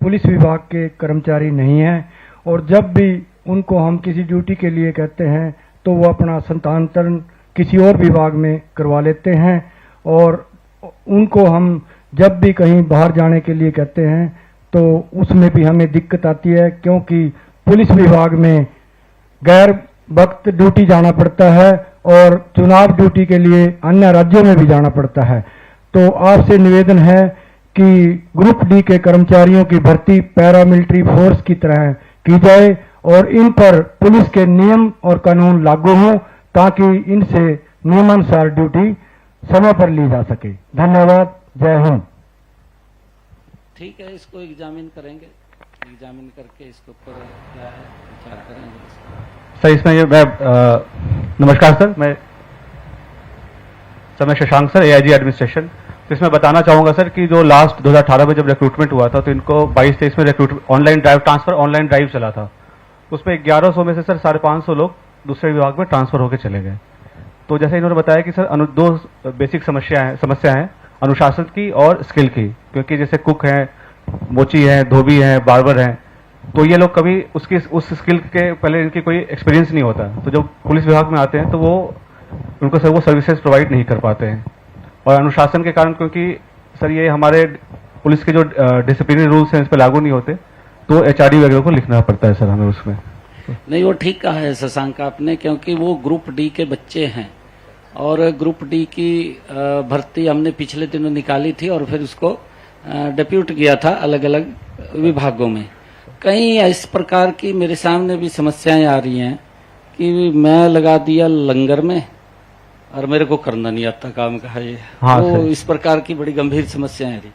Police विभाग के कर्मचारी नहीं हैं और जब भी उनको हम किसी ड्यूटी के लिए कहते हैं तो वो अपना स्थानांतरण किसी और विभाग में करवा लेते हैं और उनको हम जब भी कहीं बाहर जाने के लिए कहते हैं तो उसमें भी हमें दिक्कत आती है, क्योंकि पुलिस विभाग में गैर वक्त ड्यूटी जाना पड़ता है और चुनाव ड्यूटी के लिए अन्य राज्यों में भी जाना पड़ता है। तो आपसे निवेदन है कि ग्रुप डी के कर्मचारियों की भर्ती पैरामिलिट्री फोर्स की तरह की जाए और इन पर पुलिस के नियम और कानून लागू हों ताकि इनसे नियमानुसार ड्यूटी समय पर ली जा सके। धन्यवाद। जय हिंद। ठीक है, इसको एग्जामिन करेंगे, एग्जामिन करके इसके ऊपर क्या है विचार करेंगे। सर इसमें नमस्कार सर, मैं शशांक सर, एआईजी एडमिनिस्ट्रेशन। तो इसमें बताना चाहूंगा सर कि जो लास्ट 2018 में जब रिक्रूटमेंट हुआ था तो इनको 22-23 में रिक्रूटमेंट ऑनलाइन ड्राइव चला था। उसमें 1100 में से सर 550 लोग दूसरे विभाग में ट्रांसफर होकर चले गए। तो जैसे इन्होंने बताया कि सर दो बेसिक समस्या है अनुशासन की और स्किल की, क्योंकि जैसे कुक हैं, मोची हैं, धोबी हैं, बार्बर हैं, तो ये लोग कभी उस स्किल के पहले इनकी कोई एक्सपीरियंस नहीं होता। तो जब पुलिस विभाग में आते हैं तो उनको सर वो सर्विसेज प्रोवाइड नहीं कर पाते हैं। और अनुशासन के कारण, क्योंकि सर ये हमारे पुलिस के जो डिसिप्लिनरी रूल्स हैं इस पर लागू नहीं होते, तो एचआरडी वगैरह को लिखना पड़ता है सर हमें उसमें। नहीं, वो ठीक कहा है शशांक आपने, क्योंकि वो ग्रुप डी के बच्चे हैं और ग्रुप डी की भर्ती हमने पिछले दिनों निकाली थी और फिर उसको डिप्यूट किया था अलग अलग विभागों में। कई इस प्रकार की मेरे सामने भी समस्याएं आ रही हैं कि मैं लगा दिया लंगर में और मेरे को करना नहीं आता काम का है। हाँ, तो इस प्रकार की बड़ी गंभीर समस्याएं आ रही।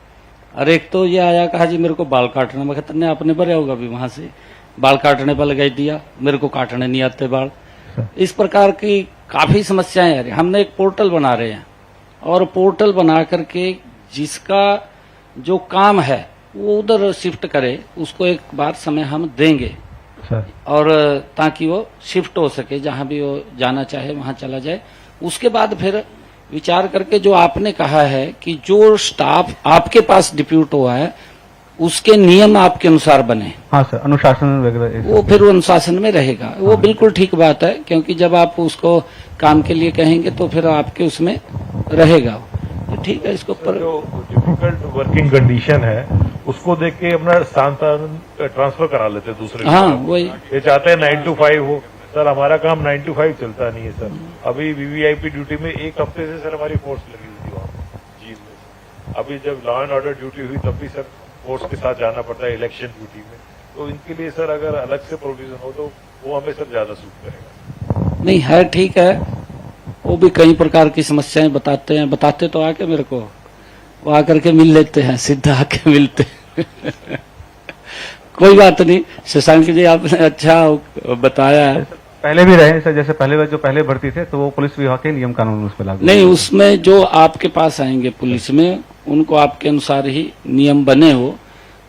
और एक तो ये आया, कहा जी मेरे को बाल काटना, मैं कहता नहीं आपने भरे होगा भी वहां से बाल काटने पर लगा दिया, मेरे को काटने नहीं आते बाल। इस प्रकार की काफी समस्याएं आ रही। हमने एक पोर्टल बना रहे हैं और पोर्टल बना करके जिसका जो काम है वो उधर शिफ्ट करे, उसको एक बार समय हम देंगे और ताकि वो शिफ्ट हो सके, जहां भी वो जाना चाहे वहां चला जाए। उसके बाद फिर विचार करके जो आपने कहा है कि जो स्टाफ आपके पास डिप्यूट हुआ है उसके नियम आपके अनुसार बने। हाँ सर, अनुशासन वगैरह वो फिर वो अनुशासन में रहेगा। वो बिल्कुल ठीक बात है, क्योंकि जब आप उसको काम के लिए कहेंगे तो फिर आपके उसमें रहेगा। तो ठीक है, इसके ऊपर जो डिफिकल्ट वर्किंग कंडीशन है उसको देख के अपना स्थानांतरण ट्रांसफर करा लेते हैं दूसरे। हाँ, वही ये चाहते हैं 9 to 5 हो। सर हमारा काम 9 to 5 चलता नहीं है सर। अभी वीवीआईपी ड्यूटी में एक हफ्ते से सर हमारी फोर्स लगी हुई थी वहाँ जींद में। अभी जब लॉ एंड ऑर्डर ड्यूटी हुई तब भी सर फोर्स के साथ जाना पड़ता है इलेक्शन ड्यूटी में। तो इनके लिए सर अगर अलग से प्रोविजन हो तो वो हमें सर ज्यादा सूट करेगा। नहीं है, ठीक है। वो भी कई प्रकार की समस्याएं बताते तो आके मेरे को वो आकर के मिल लेते हैं, सीधा आके मिलते हैं। कोई बात नहीं शशांक जी, आपने अच्छा बताया है। पहले भी रहे सर, जैसे पहले भर्ती थे तो वो पुलिस विभाग के नियम कानून उस पर लागू नहीं, उसमें जो आपके पास आएंगे पुलिस में उनको आपके अनुसार ही नियम बने हो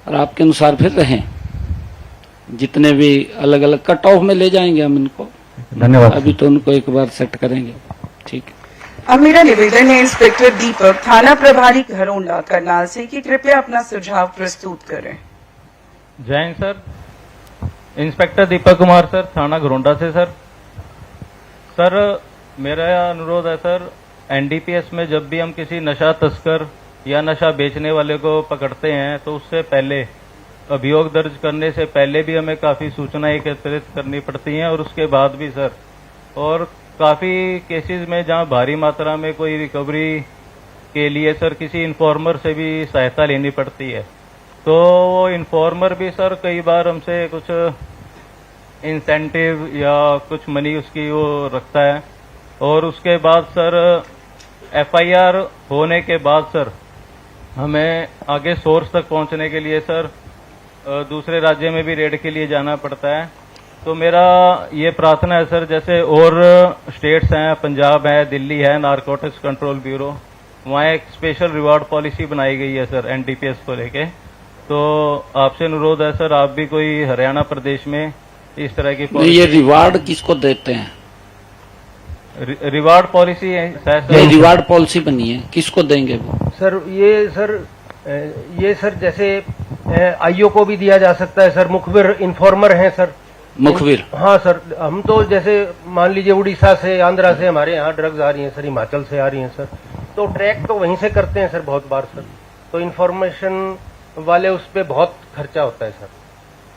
और आपके अनुसार फिर रहें। जितने भी अलग अलग कट ऑफ में ले जाएंगे हम इनको। धन्यवाद। अभी तो उनको एक बार सेट करेंगे। ठीक है। अब मेरा निवेदन है इंस्पेक्टर दीपक, थाना प्रभारी घरोंडा, करनाल से, कि कृपया अपना सुझाव प्रस्तुत करें। जय Hind sir, inspector Deepak Kumar sir, थाना घरोंडा से। सर मेरा अनुरोध है सर, एनडीपीएस में जब भी हम किसी नशा तस्कर या नशा बेचने वाले को पकड़ते हैं तो उससे पहले अभियोग दर्ज करने से पहले भी हमें काफी सूचनाएं एकत्रित करनी पड़ती हैं और उसके बाद भी सर। और काफी केसेस में जहां भारी मात्रा में कोई रिकवरी के लिए सर किसी इन्फॉर्मर से भी सहायता लेनी पड़ती है, तो वो इन्फॉर्मर भी सर कई बार हमसे कुछ इंसेंटिव या कुछ मनी उसकी वो रखता है। और उसके बाद सर एफआईआर होने के बाद सर हमें आगे सोर्स तक पहुंचने के लिए सर दूसरे राज्य में भी रेड के लिए जाना पड़ता है। तो मेरा ये प्रार्थना है सर, जैसे और स्टेट्स हैं, पंजाब है, दिल्ली है, नारकोटिक्स कंट्रोल ब्यूरो, वहाँ एक स्पेशल रिवार्ड पॉलिसी बनाई गई है सर एनडीपीएस को लेके। तो आपसे अनुरोध है सर, आप भी कोई हरियाणा प्रदेश में इस तरह की ये रिवार्ड किसको देते हैं? रिवार्ड पॉलिसी है सर। ये रिवार्ड पॉलिसी बनी है, किसको देंगे वो? सर ये सर जैसे आईओ को भी दिया जा सकता है सर, मुखबिर इन्फॉर्मर हैं सर। मुखबिर। हाँ सर, हम तो जैसे मान लीजिए उड़ीसा से, आंध्रा से हमारे यहाँ ड्रग्स आ रही हैं सर, हिमाचल से आ रही हैं सर, तो ट्रैक तो वहीं से करते हैं सर बहुत बार सर। तो इन्फॉर्मेशन वाले उस पर बहुत खर्चा होता है सर,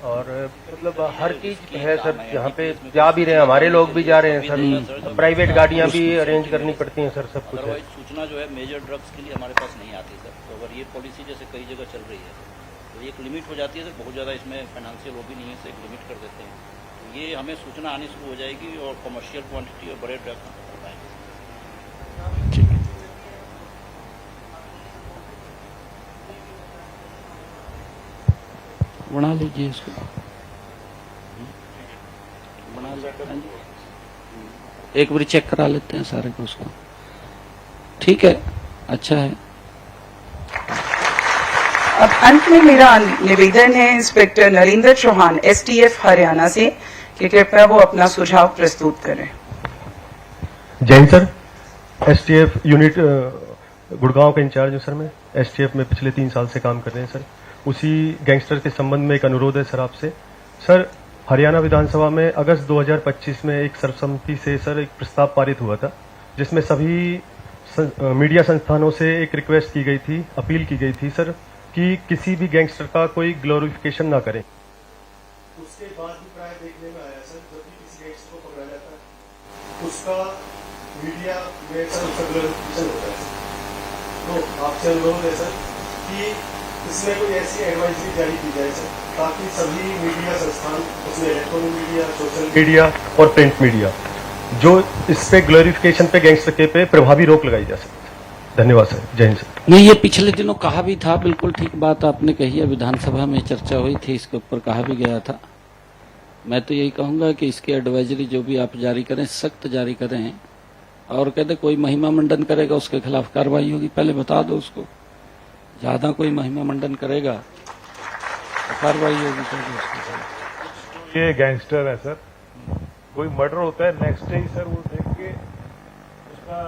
और मतलब हर चीज है सर, यहाँ पे जा भी रहे हैं, हमारे लोग भी जा रहे हैं सर, प्राइवेट गाड़ियाँ भी अरेंज करनी पड़ती हैं सर, सब कुछ है। सूचना जो है मेजर ड्रग्स के लिए हमारे पास नहीं आती सर। तो अगर ये पॉलिसी जैसे कई जगह चल रही है तो एक लिमिट हो जाती है सर, बहुत ज़्यादा इसमें फाइनेंशियल वो भी नहीं है सर, एक लिमिट कर देते हैं तो ये हमें सूचना आनी शुरू हो जाएगी और कमर्शियल क्वांटिटी और बड़े ड्रग्स हो पाएंगे। बना लीजिए इसको, बना लीजिए, एक बार चेक करा लेते हैं सारे को उसको। ठीक है, अच्छा है। अब अंत में मेरा निवेदन है इंस्पेक्टर नरेंद्र चौहान एसटीएफ हरियाणा से कि कृपया वो अपना सुझाव प्रस्तुत करें। Jain sir, STF unit Gurgaon का इंचार्ज हूं सर मैं। एसटीएफ में पिछले 3 साल से काम कर रहे हैं सर। उसी गैंगस्टर के संबंध में एक अनुरोध है सर आपसे। सर, हरियाणा विधानसभा में अगस्त 2025 में एक सर्वसम्मति से सर एक प्रस्ताव पारित हुआ था, जिसमें सभी मीडिया संस्थानों से एक रिक्वेस्ट की गई थी, अपील की गई थी सर कि किसी भी गैंगस्टर का कोई ग्लोरिफिकेशन ना करें। उसके बाद भी प्राय देखने में आया सर, जब भी किसी गैंगस्टर को पकड़ा जाता है उसका मीडिया में सर उसका ग्लोरिफिकेशन होता है। तो आपसे अनुरोध है सर कि इसमें कोई ऐसी एडवाइजरी जारी की जाए सर, ताकि सभी मीडिया संस्थान, उसमें इलेक्ट्रॉनिक मीडिया, सोशल मीडिया और प्रिंट मीडिया, जो इस पे ग्लोरिफिकेशन पे गैंगस्टर के पे प्रभावी रोक लगाई जा सके। धन्यवाद सर, जय हिंद सर। नहीं, ये पिछले दिनों कहा भी था, बिल्कुल ठीक बात आपने कही है, विधानसभा में चर्चा हुई थी, इसके ऊपर कहा भी गया था। मैं तो यही कहूंगा कि इसकी एडवाइजरी जो भी आप जारी करें, सख्त जारी करें, और कहते कोई महिमा मंडन करेगा उसके खिलाफ कार्रवाई होगी, पहले बता दो उसको। ज्यादा कोई महिमा मंडन करेगा तो कार्रवाई होगी सर। ये गैंगस्टर है सर, कोई मर्डर होता है नेक्स्ट डे सर वो देख के उसका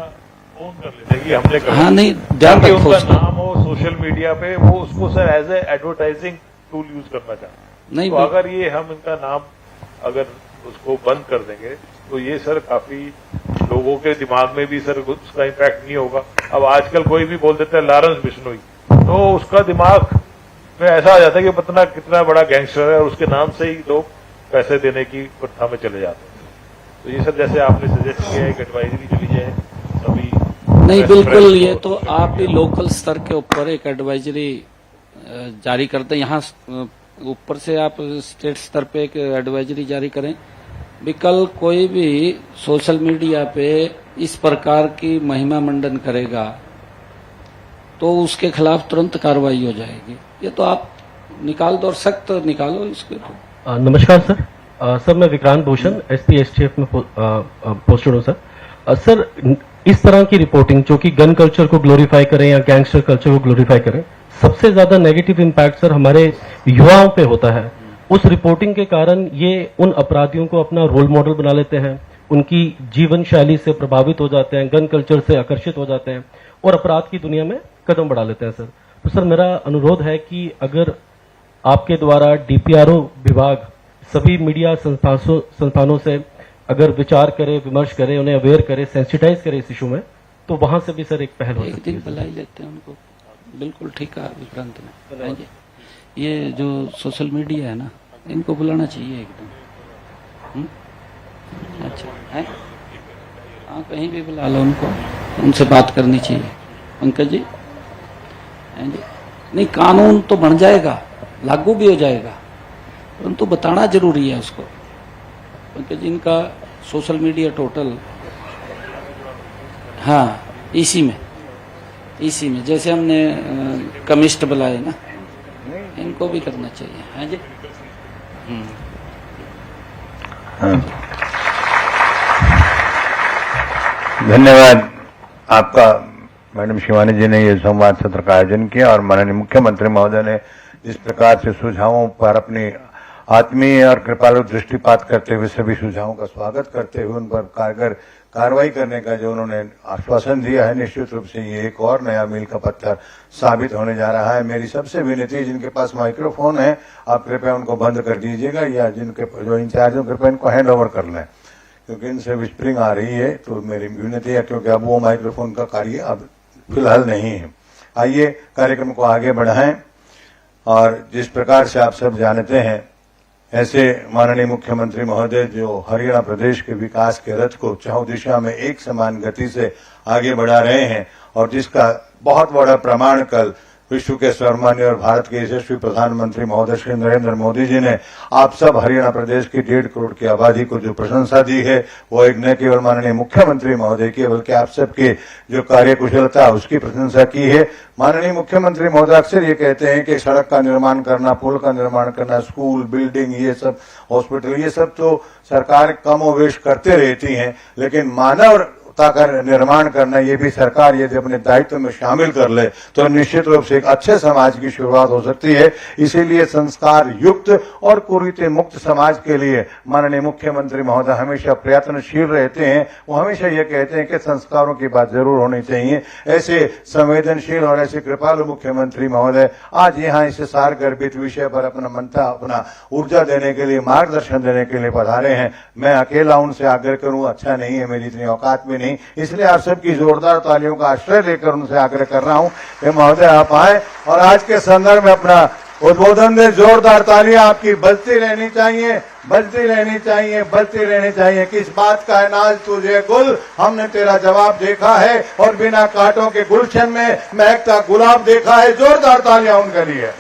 फोन कर लेते हैं कि हमने करा। हाँ, नहीं, ध्यान ताकि रखो उनका उसका। नाम हो सोशल मीडिया पे, वो उसको sir as a advertising tool use करना चाहते नहीं, हैं। तो अगर ये हम इनका नाम अगर उसको बंद कर देंगे तो ये सर काफी लोगों के दिमाग में भी सर उसका इम्पैक्ट नहीं होगा। अब आजकल कोई भी बोल देता है लॉरेंस बिश्नोई, तो उसका दिमाग में ऐसा आ जाता है कि पता कितना बड़ा गैंगस्टर है और उसके नाम से ही लोग पैसे देने की प्रथा में चले जाते हैं। तो ये सर जैसे आपने सजेस्ट किया है कि एडवाइजरी चली जाए सभी। नहीं, बिल्कुल, ये तो आप भी लोकल स्तर के ऊपर एक एडवाइजरी जारी करते हैं, यहाँ ऊपर से आप स्टेट स्तर पे एक एडवाइजरी जारी करें भी कल कोई भी सोशल मीडिया पे इस प्रकार की महिमा मंडन करेगा तो उसके खिलाफ तुरंत कार्रवाई हो जाएगी। ये तो आप निकाल दो और सख्त निकालो इसको। नमस्कार सर। सर, मैं विक्रांत भूषण एसपी एसटीएफ में पोस्टेड हूँ सर। सर, इस तरह की रिपोर्टिंग जो कि गन कल्चर को ग्लोरीफाई करें या गैंगस्टर कल्चर को ग्लोरीफाई करें, सबसे ज्यादा नेगेटिव इम्पैक्ट सर हमारे युवाओं पे होता है। उस रिपोर्टिंग के कारण ये उन अपराधियों को अपना रोल मॉडल बना लेते हैं, उनकी जीवन शैली से प्रभावित हो जाते हैं, गन कल्चर से आकर्षित हो जाते हैं और अपराध की दुनिया में कदम बढ़ा लेते हैं सर। तो सर, मेरा अनुरोध है कि अगर आपके द्वारा डीपीआरओ विभाग सभी मीडिया संस्थानों से अगर विचार करे, विमर्श करे, उन्हें अवेयर करे, सेंसिटाइज करे इस इशू में, तो वहां से भी सर एक पहल हो एक सकती दिन है। बुलाई लेते हैं उनको, बिल्कुल ठीक कहा विक्रांत ने। ये जो सोशल मीडिया है ना, इनको बुलाना चाहिए एकदम। अच्छा है, हाँ, कहीं भी बुला लो उनको, उनसे बात करनी चाहिए। पंकज जी, हैं जी? नहीं, कानून तो बन जाएगा, लागू भी हो जाएगा, परंतु बताना जरूरी है उसको। पंकज जी, इनका सोशल मीडिया टोटल, हाँ, इसी में जैसे हमने कमिस्ट बुलाए ना, इनको भी करना चाहिए। हैं जी? धन्यवाद आपका मैडम शिवानी जी ने ये संवाद सत्र का आयोजन किया और माननीय मुख्यमंत्री महोदय ने जिस प्रकार से सुझावों पर अपनी आत्मीय और कृपालु दृष्टिपात करते हुए सभी सुझावों का स्वागत करते हुए उन पर कारगर कार्रवाई करने का जो उन्होंने आश्वासन दिया है, निश्चित रूप से ये एक और नया मील का पत्थर साबित होने जा रहा है। मेरी सबसे विनती, जिनके पास माइक्रोफोन है आप कृपया उनको बंद कर दीजिएगा, या जिनके जो इंचार्ज हो कृपया इनको हैंड ओवर कर लें, क्योंकि इनसे विस्परिंग आ रही है। तो मेरी विनती है, क्योंकि अब वो माइक्रोफोन का कार्य अब फिलहाल नहीं है। आइए कार्यक्रम को आगे बढ़ाएं। और जिस प्रकार से आप सब जानते हैं, ऐसे माननीय मुख्यमंत्री महोदय जो हरियाणा प्रदेश के विकास के रथ को चारों दिशा में एक समान गति से आगे बढ़ा रहे हैं, और जिसका बहुत बड़ा प्रमाण कल विश्व के सर्वमान्य और भारत के यशस्वी प्रधानमंत्री महोदय श्री नरेंद्र मोदी जी ने आप सब हरियाणा प्रदेश की 1.5 करोड़ की आबादी को जो प्रशंसा दी है, वो एक न केवल माननीय मुख्यमंत्री महोदय की बल्कि आप सबकी जो कार्यकुशलता उसकी प्रशंसा की है। माननीय मुख्यमंत्री महोदय अक्सर ये कहते हैं कि सड़क का निर्माण करना, पुल का निर्माण करना, स्कूल, बिल्डिंग, ये सब, हॉस्पिटल, ये सब तो सरकार कमोवेश करते रहती है, लेकिन मानव का निर्माण करना ये भी सरकार यदि अपने दायित्व में शामिल कर ले तो निश्चित रूप से एक अच्छे समाज की शुरुआत हो सकती है। इसीलिए संस्कार युक्त और कुरीति मुक्त समाज के लिए माननीय मुख्यमंत्री महोदय हमेशा प्रयत्नशील रहते हैं। वो हमेशा ये कहते हैं कि संस्कारों की बात जरूर होनी चाहिए। ऐसे संवेदनशील और ऐसे कृपालु मुख्यमंत्री महोदय आज यहाँ इस सार गर्भित विषय पर अपना ऊर्जा देने के लिए, मार्गदर्शन देने के लिए पधारे हैं। मैं अकेला उनसे आग्रह करूं अच्छा नहीं है, मेरी इतनी औकात भी नहीं, इसलिए आप सबकी जोरदार तालियों का आश्रय लेकर उनसे आग्रह कर रहा हूं कि महोदय आप आए और आज के संदर्भ में अपना उद्बोधन दें। जोरदार तालियां आपकी बजती रहनी चाहिए, बजती रहनी चाहिए, बजती रहनी चाहिए। किस बात का है नाज तुझे गुल, हमने तेरा जवाब देखा है, और बिना कांटों के गुलशन में महकता गुलाब देखा है। जोरदार तालियां उनके लिए।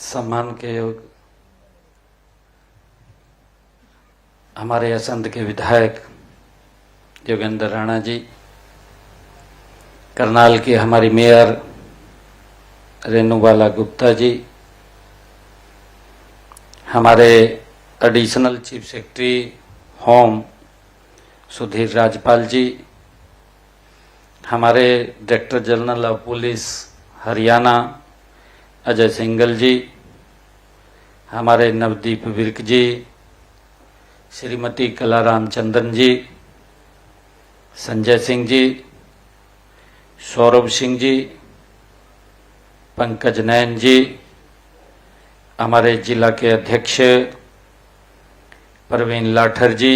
सम्मान के योग हमारे असंध के विधायक योगेंद्र राणा जी, करनाल की हमारी मेयर रेणुबाला गुप्ता जी, हमारे additional chief secretary home Sudhir Rajpal ji, हमारे director general of police Haryana Ajay Singal ji, हमारे नवदीप विर्क जी, श्रीमती कला रामचंद्रन जी, संजय सिंह जी, सौरभ सिंह जी, पंकज नयन जी, हमारे जिला के अध्यक्ष परवीन लाठर जी,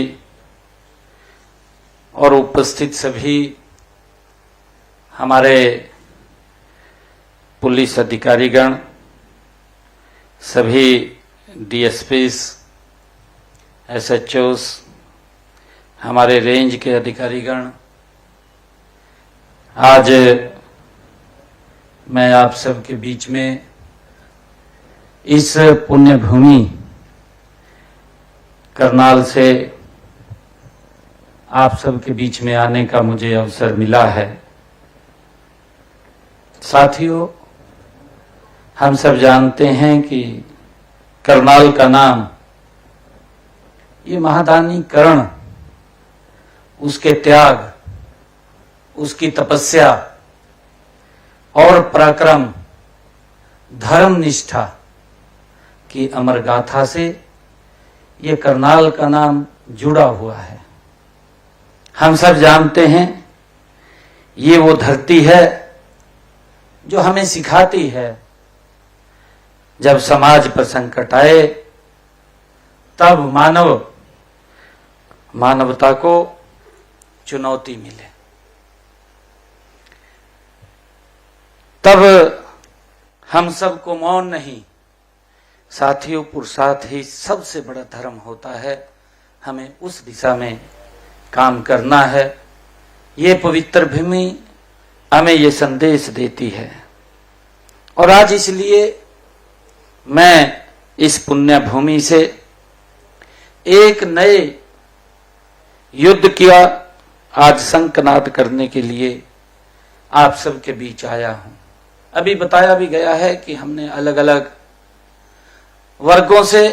और उपस्थित सभी हमारे पुलिस अधिकारीगण, सभी डीएसपीस, एसएचओस, हमारे रेंज के अधिकारीगण, आज मैं आप सबके बीच में इस पुण्य भूमि करनाल से आप सबके बीच में आने का मुझे अवसर मिला है। साथियों, हम सब जानते हैं कि करनाल का नाम, ये महादानी कर्ण, उसके त्याग, उसकी तपस्या और पराक्रम, धर्म निष्ठा की अमर गाथा से ये करनाल का नाम जुड़ा हुआ है। हम सब जानते हैं ये वो धरती है जो हमें सिखाती है जब समाज पर संकट आए तब मानवता को चुनौती मिले, तब हम सबको मौन नहीं, साथियों पुरुषार्थ ही सबसे बड़ा धर्म होता है। हमें उस दिशा में काम करना है। ये पवित्र भूमि हमें ये संदेश देती है। और आज इसलिए मैं इस पुण्य भूमि से एक नए युद्ध किया आज संकनाद करने के लिए आप सबके बीच आया हूं। अभी बताया भी गया है कि हमने अलग अलग वर्गों से,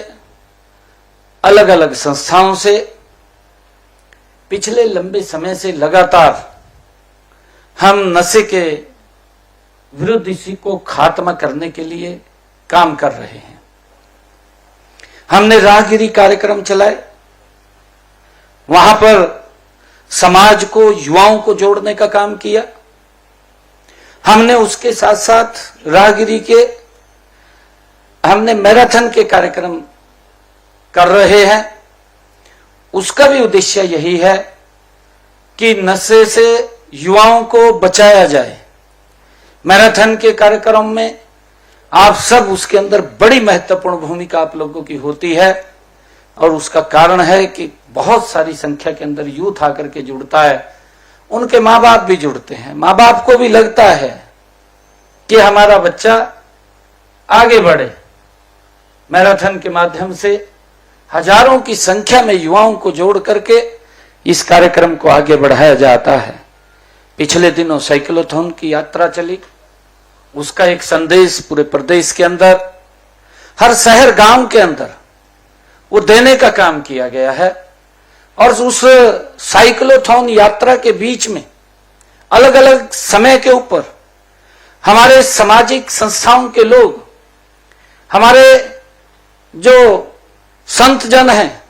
अलग अलग संस्थाओं से पिछले लंबे समय से लगातार हम नशे के विरुद्ध इसी को खात्मा करने के लिए काम कर रहे हैं। हमने राहगिरी कार्यक्रम चलाए, वहां पर समाज को, युवाओं को जोड़ने का काम किया। हमने उसके साथ साथ राहगिरी के हमने मैराथन के कार्यक्रम कर रहे हैं। उसका भी उद्देश्य यही है कि नशे से युवाओं को बचाया जाए। मैराथन के कार्यक्रम में आप सब, उसके अंदर बड़ी महत्वपूर्ण भूमिका आप लोगों की होती है, और उसका कारण है कि बहुत सारी संख्या के अंदर यूथ आकर के जुड़ता है। उनके माँ बाप भी जुड़ते हैं। माँ बाप को भी लगता है कि हमारा बच्चा आगे बढ़े। मैराथन के माध्यम से हजारों की संख्या में युवाओं को जोड़ करके इस कार्यक्रम को आगे बढ़ाया जाता है। पिछले दिनों साइक्लोथॉन की यात्रा चली, उसका एक संदेश पूरे प्रदेश के अंदर, हर शहर गांव के अंदर वो देने का काम किया गया है। और उस साइक्लोथॉन यात्रा के बीच में अलग अलग समय के ऊपर हमारे सामाजिक संस्थाओं के लोग, हमारे जो संत जन हैं,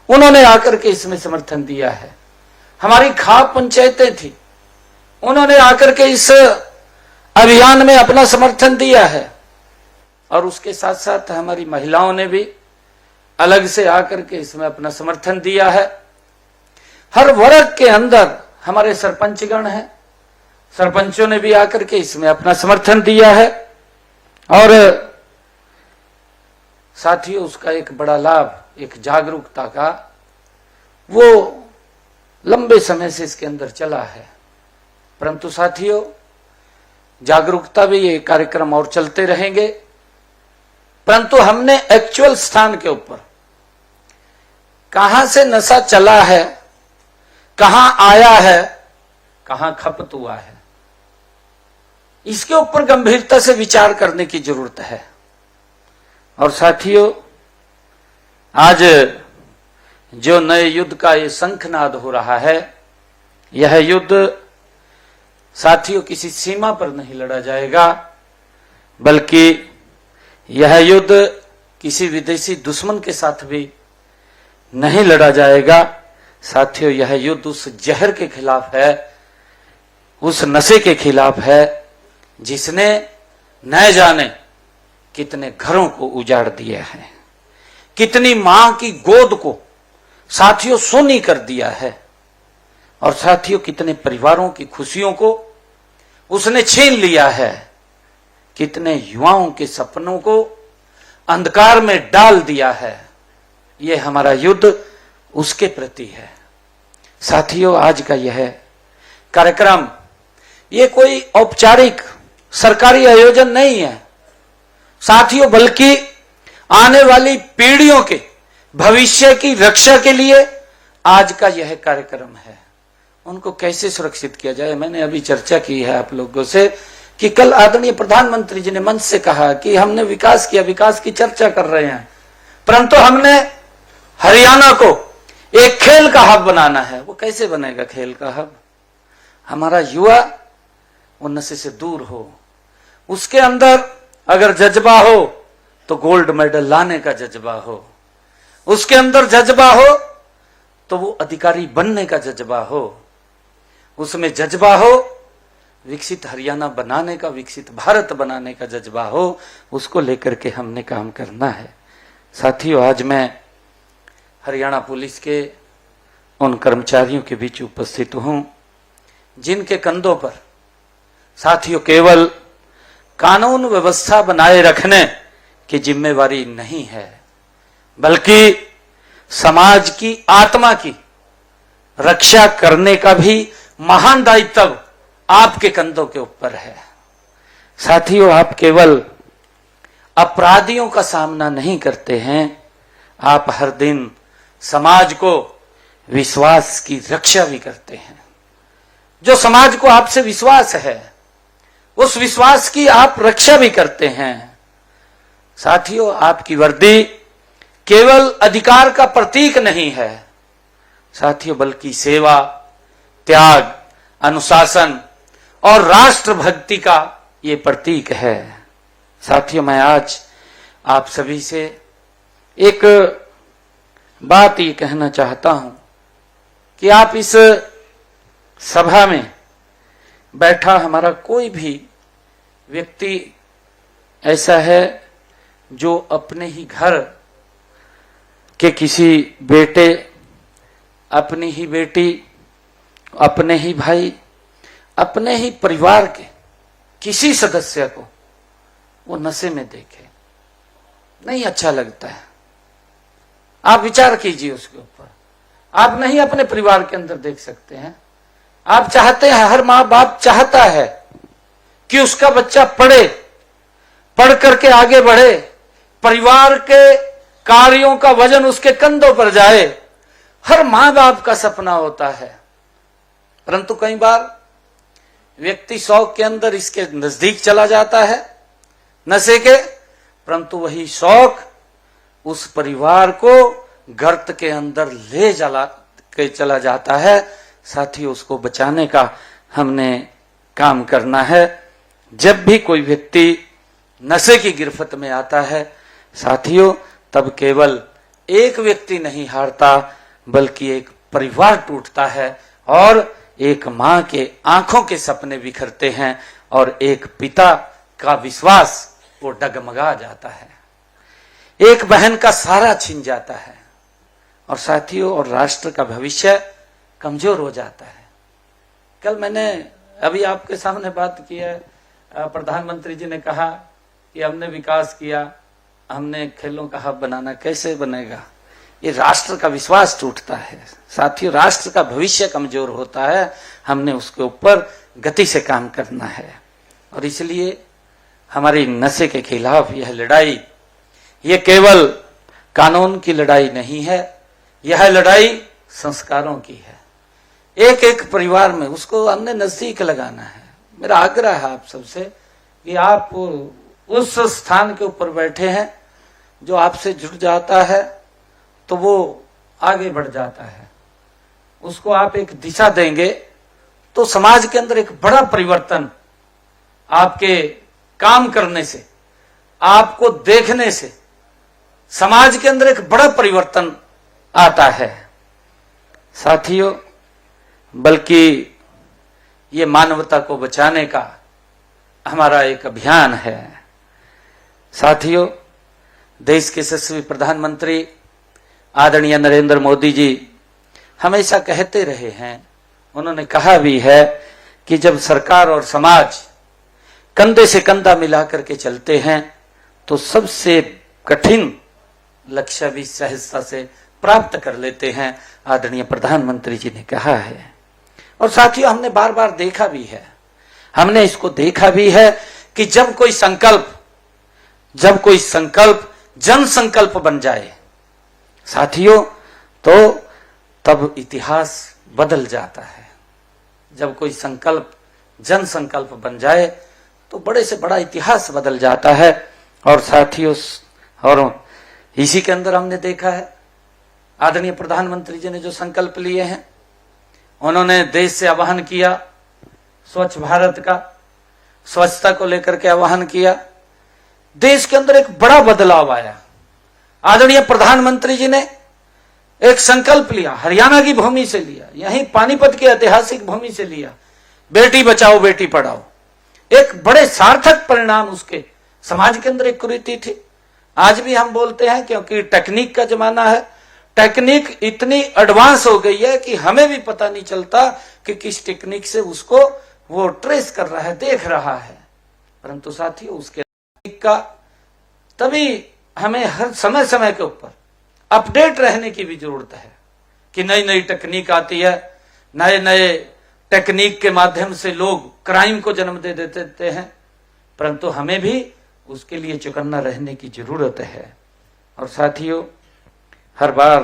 उन्होंने आकर के इसमें समर्थन दिया है। हमारी खाप पंचायतें थी, उन्होंने आकर के इस अभियान में अपना समर्थन दिया है। और उसके साथ साथ हमारी महिलाओं ने भी अलग से आकर के इसमें अपना समर्थन दिया है। हर वर्ग के अंदर हमारे सरपंचगण हैं, सरपंचों ने भी आकर के इसमें अपना समर्थन दिया है। और साथियों, उसका एक बड़ा लाभ, एक जागरूकता का, वो लंबे समय से इसके अंदर चला है। परंतु साथियों, जागरूकता भी ये कार्यक्रम और चलते रहेंगे, परंतु हमने एक्चुअल स्थान के ऊपर कहां से नशा चला है, कहां आया है, कहां खपत हुआ है, इसके ऊपर गंभीरता से विचार करने की जरूरत है। और साथियों, आज जो नए युद्ध का ये शंखनाद हो रहा है, यह युद्ध साथियों किसी सीमा पर नहीं लड़ा जाएगा, बल्कि यह युद्ध किसी विदेशी दुश्मन के साथ भी नहीं लड़ा जाएगा। साथियों, यह युद्ध उस जहर के खिलाफ है, उस नशे के खिलाफ है, जिसने न जाने कितने घरों को उजाड़ दिया है, कितनी मां की गोद को साथियों सोनी कर दिया है, और साथियों कितने परिवारों की खुशियों को उसने छीन लिया है, कितने युवाओं के सपनों को अंधकार में डाल दिया है। ये हमारा युद्ध उसके प्रति है। साथियों, आज का यह कार्यक्रम ये कोई औपचारिक सरकारी आयोजन नहीं है साथियों, बल्कि आने वाली पीढ़ियों के भविष्य की रक्षा के लिए आज का यह कार्यक्रम है। उनको कैसे सुरक्षित किया जाए, मैंने अभी चर्चा की है आप लोगों से कि कल आदरणीय प्रधानमंत्री जी ने मंच से कहा कि हमने विकास किया, विकास की चर्चा कर रहे हैं, परंतु हमने हरियाणा को एक खेल का हब बनाना है। वो कैसे बनेगा खेल का हब? हमारा युवा वो नशे से दूर हो, उसके अंदर अगर जज्बा हो तो गोल्ड मेडल लाने का जज्बा हो, उसके अंदर जज्बा हो तो वो अधिकारी बनने का जज्बा हो, उसमें जज्बा हो विकसित हरियाणा बनाने का, विकसित भारत बनाने का जज्बा हो, उसको लेकर के हमने काम करना है। साथियों, आज मैं हरियाणा पुलिस के उन कर्मचारियों के बीच उपस्थित हूं जिनके कंधों पर साथियों केवल कानून व्यवस्था बनाए रखने की जिम्मेवारी नहीं है, बल्कि समाज की आत्मा की रक्षा करने का भी महान दायित्व आपके कंधों के ऊपर है। साथियों, आप केवल अपराधियों का सामना नहीं करते हैं, आप हर दिन समाज को विश्वास की रक्षा भी करते हैं। जो समाज को आपसे विश्वास है, उस विश्वास की आप रक्षा भी करते हैं। साथियों, आपकी वर्दी केवल अधिकार का प्रतीक नहीं है साथियों, बल्कि सेवा, त्याग, अनुशासन और राष्ट्रभक्ति का ये प्रतीक है। साथियों, मैं आज आप सभी से एक बात ये कहना चाहता हूं कि आप इस सभा में बैठा हमारा कोई भी व्यक्ति ऐसा है जो अपने ही घर के किसी बेटे, अपनी ही बेटी, अपने ही भाई, अपने ही परिवार के किसी सदस्य को वो नशे में देखे, नहीं अच्छा लगता है। आप विचार कीजिए उसके ऊपर। आप नहीं अपने परिवार के अंदर देख सकते हैं। आप चाहते हैं, हर माँ बाप चाहता है कि उसका बच्चा पढ़े, पढ़ करके आगे बढ़े, परिवार के कार्यों का वजन उसके कंधों पर जाए। हर मां बाप का सपना होता है, परंतु कई बार व्यक्ति शौक के अंदर इसके नजदीक चला जाता है नशे के, परंतु वही शौक उस परिवार को गर्त के अंदर ले चला जाता है। साथ ही उसको बचाने का हमने काम करना है। जब भी कोई व्यक्ति नशे की गिरफ्त में आता है साथियों, तब केवल एक व्यक्ति नहीं हारता, बल्कि एक परिवार टूटता है और एक मां के आंखों के सपने बिखरते हैं और एक पिता का विश्वास वो डगमगा जाता है, एक बहन का सहारा छिन जाता है और साथियों और राष्ट्र का भविष्य कमजोर हो जाता है। कल मैंने अभी आपके सामने बात की है, प्रधानमंत्री जी ने कहा कि हमने विकास किया, हमने खेलों का हब बनाना, कैसे बनेगा? ये राष्ट्र का विश्वास टूटता है साथियों, राष्ट्र का भविष्य कमजोर होता है। हमने उसके ऊपर गति से काम करना है और इसलिए हमारी नशे के खिलाफ यह लड़ाई, ये केवल कानून की लड़ाई नहीं है, यह लड़ाई संस्कारों की है। एक एक परिवार में उसको हमने नजदीक लगाना है। मेरा आग्रह है आप सबसे कि आप उस स्थान के ऊपर बैठे हैं जो आपसे जुड़ जाता है तो वो आगे बढ़ जाता है, उसको आप एक दिशा देंगे तो समाज के अंदर एक बड़ा परिवर्तन आपके काम करने से, आपको देखने से समाज के अंदर एक बड़ा परिवर्तन आता है साथियों। बल्कि ये मानवता को बचाने का हमारा एक अभियान है साथियों। देश के यशस्वी प्रधानमंत्री आदरणीय नरेंद्र मोदी जी हमेशा कहते रहे हैं, उन्होंने कहा भी है कि जब सरकार और समाज कंधे से कंधा मिला करके चलते हैं तो सबसे कठिन लक्ष्य भी सहजता से प्राप्त कर लेते हैं, आदरणीय प्रधानमंत्री जी ने कहा है। और साथियों हमने बार बार देखा भी है, हमने इसको देखा भी है कि जब कोई संकल्प जन संकल्प बन जाए साथियों तो तब इतिहास बदल जाता है। जब कोई संकल्प जन संकल्प बन जाए तो बड़े से बड़ा इतिहास बदल जाता है। और साथियों और इसी के अंदर हमने देखा है आदरणीय प्रधानमंत्री जी ने जो संकल्प लिए हैं, उन्होंने देश से आह्वान किया स्वच्छ भारत का, स्वच्छता को लेकर के आह्वान किया, देश के अंदर एक बड़ा बदलाव आया। आदरणीय प्रधानमंत्री जी ने एक संकल्प लिया, हरियाणा की भूमि से लिया, यहीं पानीपत की ऐतिहासिक भूमि से लिया, बेटी बचाओ बेटी पढ़ाओ। एक बड़े सार्थक परिणाम उसके समाज के अंदर एक कुरीति थी। आज भी हम बोलते हैं क्योंकि टेक्निक का जमाना है, टेक्निक इतनी एडवांस हो गई है कि हमें भी पता नहीं चलता कि किस टेक्निक से उसको वो ट्रेस कर रहा है, देख रहा है। परंतु साथियों उसके का तभी हमें हर समय समय के ऊपर अपडेट रहने की भी जरूरत है कि नई नई टेक्निक आती है, नए नए टेक्निक के माध्यम से लोग क्राइम को जन्म दे देते हैं, परंतु हमें भी उसके लिए चौकन्ना रहने की जरूरत है। और साथियों हर बार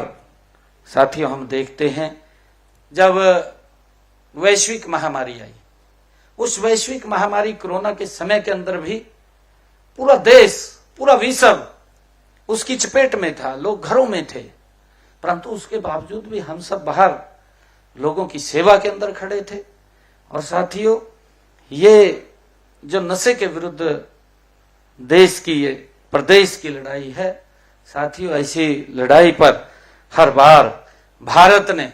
साथियों हम देखते हैं जब वैश्विक महामारी आई, उस वैश्विक महामारी कोरोना के समय के अंदर भी पूरा देश पूरा विश्व उसकी चपेट में था, लोग घरों में थे, परंतु उसके बावजूद भी हम सब बाहर लोगों की सेवा के अंदर खड़े थे। और साथियों ये जो नशे के विरुद्ध देश की ये प्रदेश की लड़ाई है साथियों, ऐसी लड़ाई पर हर बार भारत ने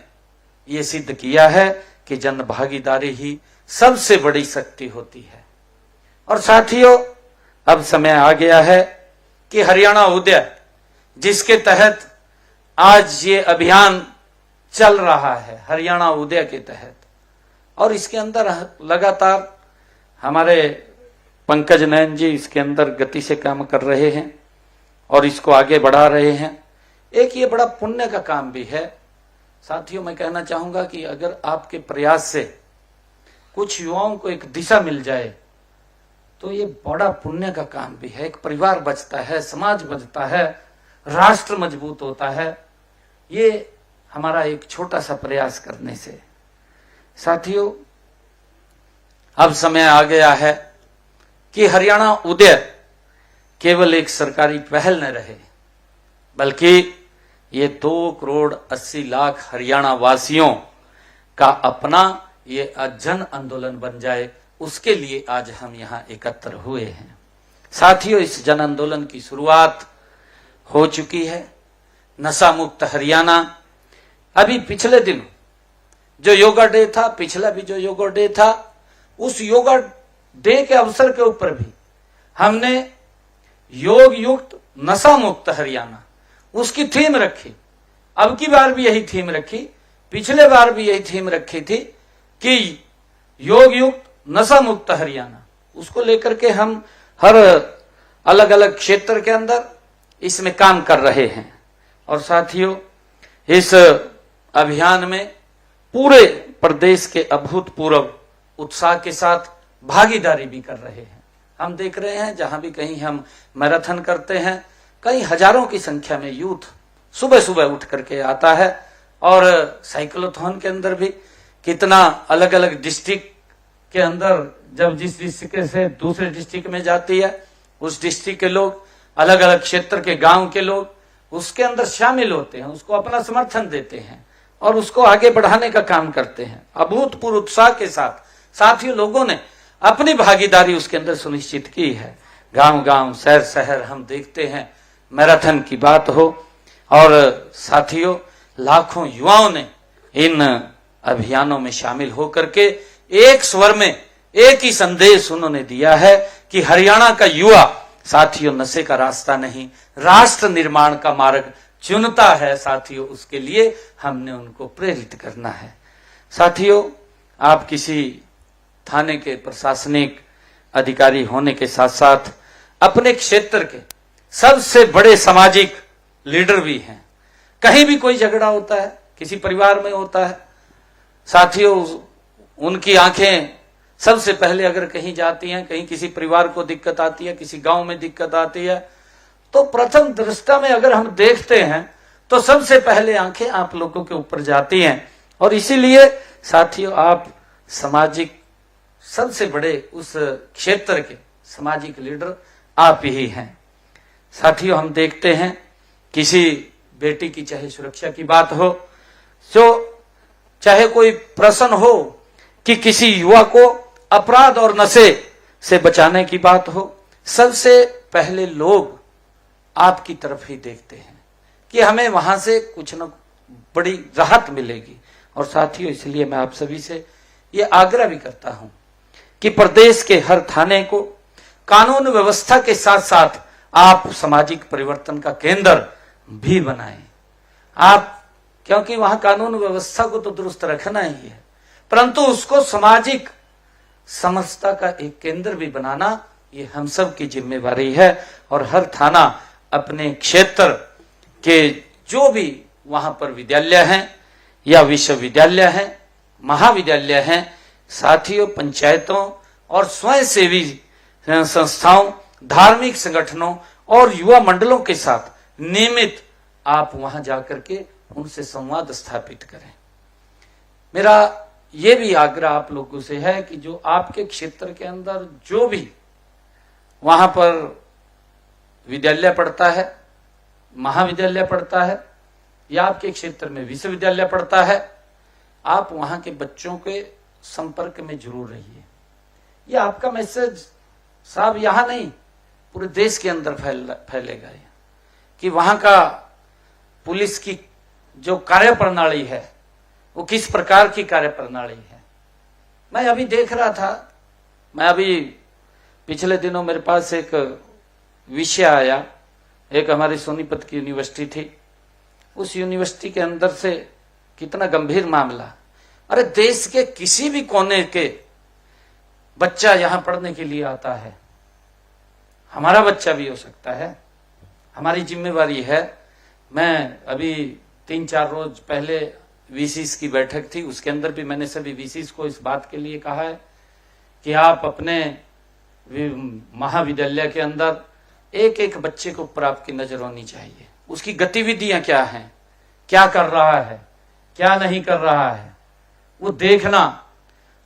ये सिद्ध किया है कि जन भागीदारी ही सबसे बड़ी शक्ति होती है। और साथियों, अब समय आ गया है कि हरियाणा उदय, जिसके तहत आज ये अभियान चल रहा है, हरियाणा उदय के तहत, और इसके अंदर लगातार हमारे पंकज नयन जी इसके अंदर गति से काम कर रहे हैं और इसको आगे बढ़ा रहे हैं। एक ये बड़ा पुण्य का काम भी है। साथियों, मैं कहना चाहूंगा कि अगर आपके प्रयास से कुछ युवाओं को एक दिशा मिल जाए तो ये बड़ा पुण्य का काम भी है। एक परिवार बचता है, समाज बचता है, राष्ट्र मजबूत होता है, ये हमारा एक छोटा सा प्रयास करने से। साथियों, अब समय आ गया है कि हरियाणा उदय केवल एक सरकारी पहल न रहे, बल्कि ये 2,80,00,000 हरियाणा वासियों का अपना ये जन आंदोलन बन जाए। उसके लिए आज हम यहाँ एकत्र हुए हैं। साथियों, इस जन आंदोलन की शुरुआत हो चुकी है। नशा मुक्त हरियाणा, अभी पिछले दिन जो योगा डे था, पिछला भी जो योगा डे था, उस योगा डे के अवसर के ऊपर भी हमने योग युक्त नशा मुक्त हरियाणा उसकी थीम रखी। अब की बार भी यही थीम रखी, पिछले बार भी यही थीम रखी थी कि योग युक्त नशा मुक्त हरियाणा। उसको लेकर के हम हर अलग अलग क्षेत्र के अंदर इसमें काम कर रहे हैं। और साथियों, इस अभियान में पूरे प्रदेश के अभूतपूर्व उत्साह के साथ भागीदारी भी कर रहे हैं। हम देख रहे हैं जहां भी कहीं हम मैराथन करते हैं, कई हजारों की संख्या में यूथ सुबह सुबह उठ करके आता है। और साइक्लोथॉन के अंदर भी कितना अलग अलग डिस्ट्रिक्ट के अंदर, जब जिस डिस्ट्रिक्ट से दूसरे डिस्ट्रिक्ट में जाती है, उस डिस्ट्रिक्ट के लोग, अलग अलग क्षेत्र के गांव के लोग उसके अंदर शामिल होते हैं, उसको अपना समर्थन देते हैं और उसको आगे बढ़ाने का काम करते हैं अभूतपूर्व उत्साह के साथ। साथियों, लोगों ने अपनी भागीदारी उसके अंदर सुनिश्चित की है। गांव गांव, शहर शहर हम देखते हैं, मैराथन की बात हो। और साथियों, लाखों युवाओं ने इन अभियानों में शामिल होकर के एक स्वर में एक ही संदेश उन्होंने दिया है कि हरियाणा का युवा, साथियों, नशे का रास्ता नहीं, राष्ट्र निर्माण का मार्ग चुनता है। साथियों, उसके लिए हमने उनको प्रेरित करना है। साथियों, आप किसी थाने के प्रशासनिक अधिकारी होने के साथ साथ अपने क्षेत्र के सबसे बड़े सामाजिक लीडर भी हैं। कहीं भी कोई झगड़ा होता है, किसी परिवार में होता है, साथियों, उनकी आंखें सबसे पहले अगर कहीं जाती हैं, कहीं किसी परिवार को दिक्कत आती है, किसी गांव में दिक्कत आती है, तो प्रथम दृष्टा में अगर हम देखते हैं तो सबसे पहले आंखें आप लोगों के ऊपर जाती हैं। और इसीलिए साथियों, आप सामाजिक सबसे बड़े उस क्षेत्र के सामाजिक लीडर आप ही हैं। साथियों, हम देखते हैं किसी बेटी की चाहे सुरक्षा की बात हो, जो चाहे कोई प्रश्न हो कि किसी युवा को अपराध और नशे से बचाने की बात हो, सबसे पहले लोग आपकी तरफ ही देखते हैं कि हमें वहां से कुछ न बड़ी राहत मिलेगी। और साथियों, इसलिए मैं आप सभी से ये आग्रह भी करता हूं कि प्रदेश के हर थाने को कानून व्यवस्था के साथ साथ आप सामाजिक परिवर्तन का केंद्र भी बनाएं। आप, क्योंकि वहां कानून व्यवस्था को तो दुरुस्त रखना ही है, परंतु उसको सामाजिक समरसता का एक केंद्र भी बनाना, ये हम सब की जिम्मेवारी है। और हर थाना अपने क्षेत्र के जो भी वहां पर विद्यालय हैं या विश्वविद्यालय हैं, महाविद्यालय हैं, साथियों, पंचायतों और स्वयंसेवी संस्थाओं, धार्मिक संगठनों और युवा मंडलों के साथ नियमित आप वहां जाकर के उनसे संवाद स्थापित करें। मेरा ये भी आग्रह आप लोगों से है कि जो आपके क्षेत्र के अंदर जो भी वहां पर विद्यालय पढ़ता है, महाविद्यालय पढ़ता है या आपके क्षेत्र में विश्वविद्यालय पढ़ता है, आप वहां के बच्चों के संपर्क में जरूर रहिए। ये आपका मैसेज साहब यहाँ नहीं, पूरे देश के अंदर फैलेगा। कि वहां का पुलिस की जो कार्यप्रणाली है वो किस प्रकार की कार्यप्रणाली है। मैं अभी देख रहा था, मैं अभी पिछले दिनों मेरे पास एक विषय आया, एक हमारी सोनीपत की यूनिवर्सिटी थी, उस यूनिवर्सिटी के अंदर से कितना गंभीर मामला। अरे देश के किसी भी कोने के बच्चा यहां पढ़ने के लिए आता है, हमारा बच्चा भी हो सकता है, हमारी जिम्मेवारी है। मैं अभी 3-4 रोज पहले वीसीस की बैठक थी, उसके अंदर भी मैंने सभी वीसीस को इस बात के लिए कहा है कि आप अपने महाविद्यालय के अंदर एक एक बच्चे के ऊपर आपकी नजर होनी चाहिए, उसकी गतिविधियां क्या हैं, क्या कर रहा है, क्या नहीं कर रहा है, वो देखना।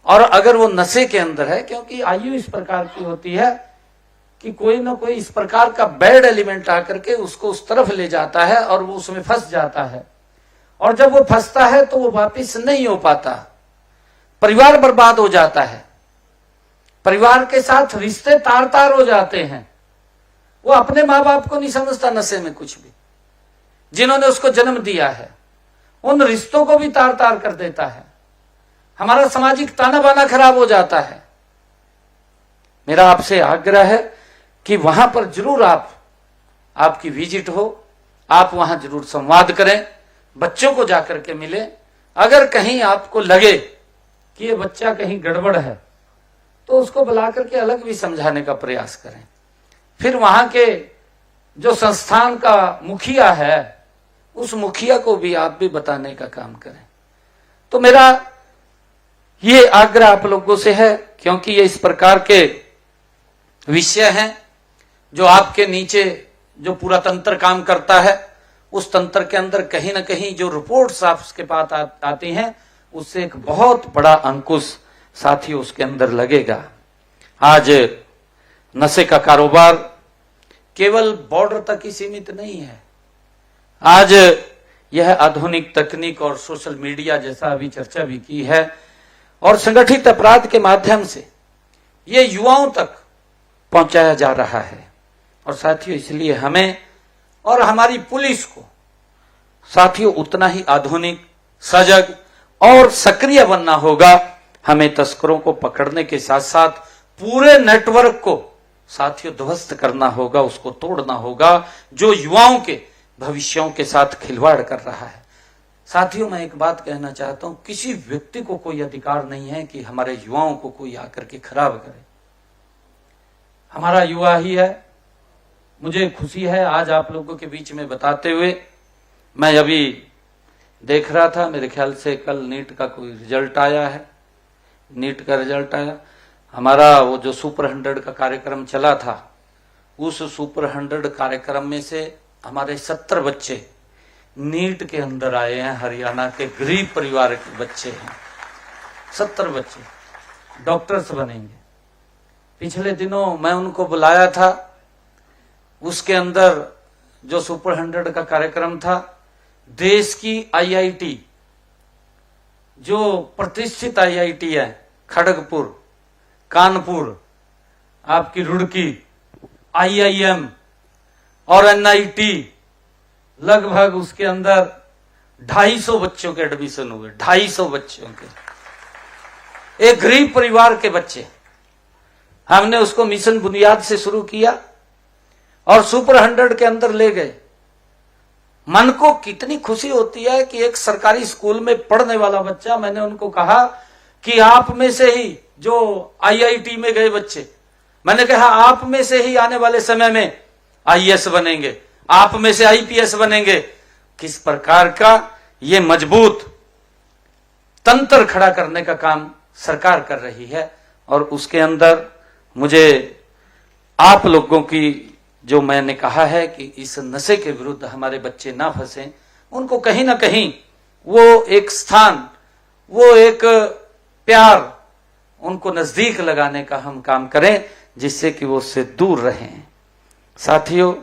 और अगर वो नशे के अंदर है, क्योंकि आयु इस प्रकार की होती है कि कोई ना कोई इस प्रकार का बैड एलिमेंट आकर के उसको उस तरफ ले जाता है और वो उसमें फंस जाता है, और जब वो फंसता है तो वो वापिस नहीं हो पाता, परिवार बर्बाद हो जाता है, परिवार के साथ रिश्ते तार तार हो जाते हैं। वो अपने माँ बाप को नहीं समझता नशे में कुछ भी, जिन्होंने उसको जन्म दिया है उन रिश्तों को भी तार तार कर देता है, हमारा सामाजिक ताना बाना खराब हो जाता है। मेरा आपसे आग्रह है कि वहां पर जरूर आपकी विजिट हो, आप वहां जरूर संवाद करें, बच्चों को जाकर के मिले। अगर कहीं आपको लगे कि ये बच्चा कहीं गड़बड़ है तो उसको बुला करके अलग भी समझाने का प्रयास करें। फिर वहां के जो संस्थान का मुखिया है उस मुखिया को भी आप भी बताने का काम करें। तो मेरा ये आग्रह आप लोगों से है, क्योंकि ये इस प्रकार के विषय हैं जो आपके नीचे जो पूरा तंत्र काम करता है, उस तंत्र के अंदर कहीं ना कहीं जो रिपोर्ट्स आपके पास आती हैं उससे एक बहुत बड़ा अंकुश साथियों उसके अंदर लगेगा। आज नशे का कारोबार केवल बॉर्डर तक ही सीमित नहीं है, आज यह आधुनिक तकनीक और सोशल मीडिया जैसा अभी चर्चा भी की है और संगठित अपराध के माध्यम से ये युवाओं तक पहुंचाया जा रहा है। और साथियों इसलिए हमें और हमारी पुलिस को साथियों उतना ही आधुनिक, सजग और सक्रिय बनना होगा। हमें तस्करों को पकड़ने के साथ साथ पूरे नेटवर्क को साथियों ध्वस्त करना होगा, उसको तोड़ना होगा जो युवाओं के भविष्यों के साथ खिलवाड़ कर रहा है। साथियों मैं एक बात कहना चाहता हूं, किसी व्यक्ति को कोई अधिकार नहीं है कि हमारे युवाओं को कोई आकर के खराब करे। हमारा युवा ही है। मुझे खुशी है आज आप लोगों के बीच में बताते हुए, मैं अभी देख रहा था, मेरे ख्याल से कल नीट का कोई रिजल्ट आया है, नीट का रिजल्ट आया। हमारा वो जो सुपर 100 का कार्यक्रम चला था, उस सुपर 100 कार्यक्रम में से हमारे 70 बच्चे नीट के अंदर आए हैं। हरियाणा के गरीब परिवार के बच्चे हैं, 70 बच्चे डॉक्टर्स बनेंगे। पिछले दिनों मैं उनको बुलाया था, उसके अंदर जो सुपर 100 का कार्यक्रम था, देश की आईआईटी जो प्रतिष्ठित आईआईटी है, खड़गपुर, कानपुर, आपकी रुड़की, आईआईएम और एनआईटी, लगभग उसके अंदर 250 बच्चों के एडमिशन हुए, 250 बच्चों के, एक गरीब परिवार के बच्चे। हमने उसको मिशन बुनियाद से शुरू किया और सुपर 100 के अंदर ले गए। मन को कितनी खुशी होती है कि एक सरकारी स्कूल में पढ़ने वाला बच्चा, मैंने उनको कहा कि आप में से ही जो आईआईटी में गए बच्चे, मैंने कहा आप में से ही आने वाले समय में आईएएस बनेंगे, आप में से आईपीएस बनेंगे। किस प्रकार का ये मजबूत तंत्र खड़ा करने का काम सरकार कर रही है। और उसके अंदर मुझे आप लोगों की, जो मैंने कहा है कि इस नशे के विरुद्ध हमारे बच्चे ना फंसें, उनको कहीं ना कहीं वो एक स्थान, वो एक प्यार, उनको नजदीक लगाने का हम काम करें, जिससे कि वो उससे दूर रहें। साथियों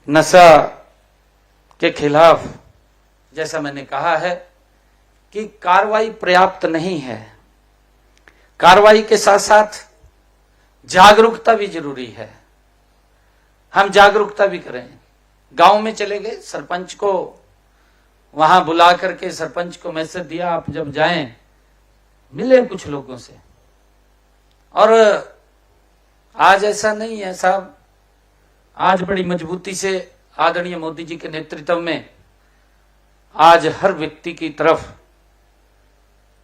नशा के खिलाफ जैसा मैंने कहा है कि कार्रवाई पर्याप्त नहीं है, कार्रवाई के साथ साथ जागरूकता भी जरूरी है। हम जागरूकता भी करें, गांव में चले गए, सरपंच को वहां बुला करके सरपंच को मैसेज दिया, आप जब जाएं मिले कुछ लोगों से। और आज ऐसा नहीं है साहब, आज बड़ी मजबूती से आदरणीय मोदी जी के नेतृत्व में आज हर व्यक्ति की तरफ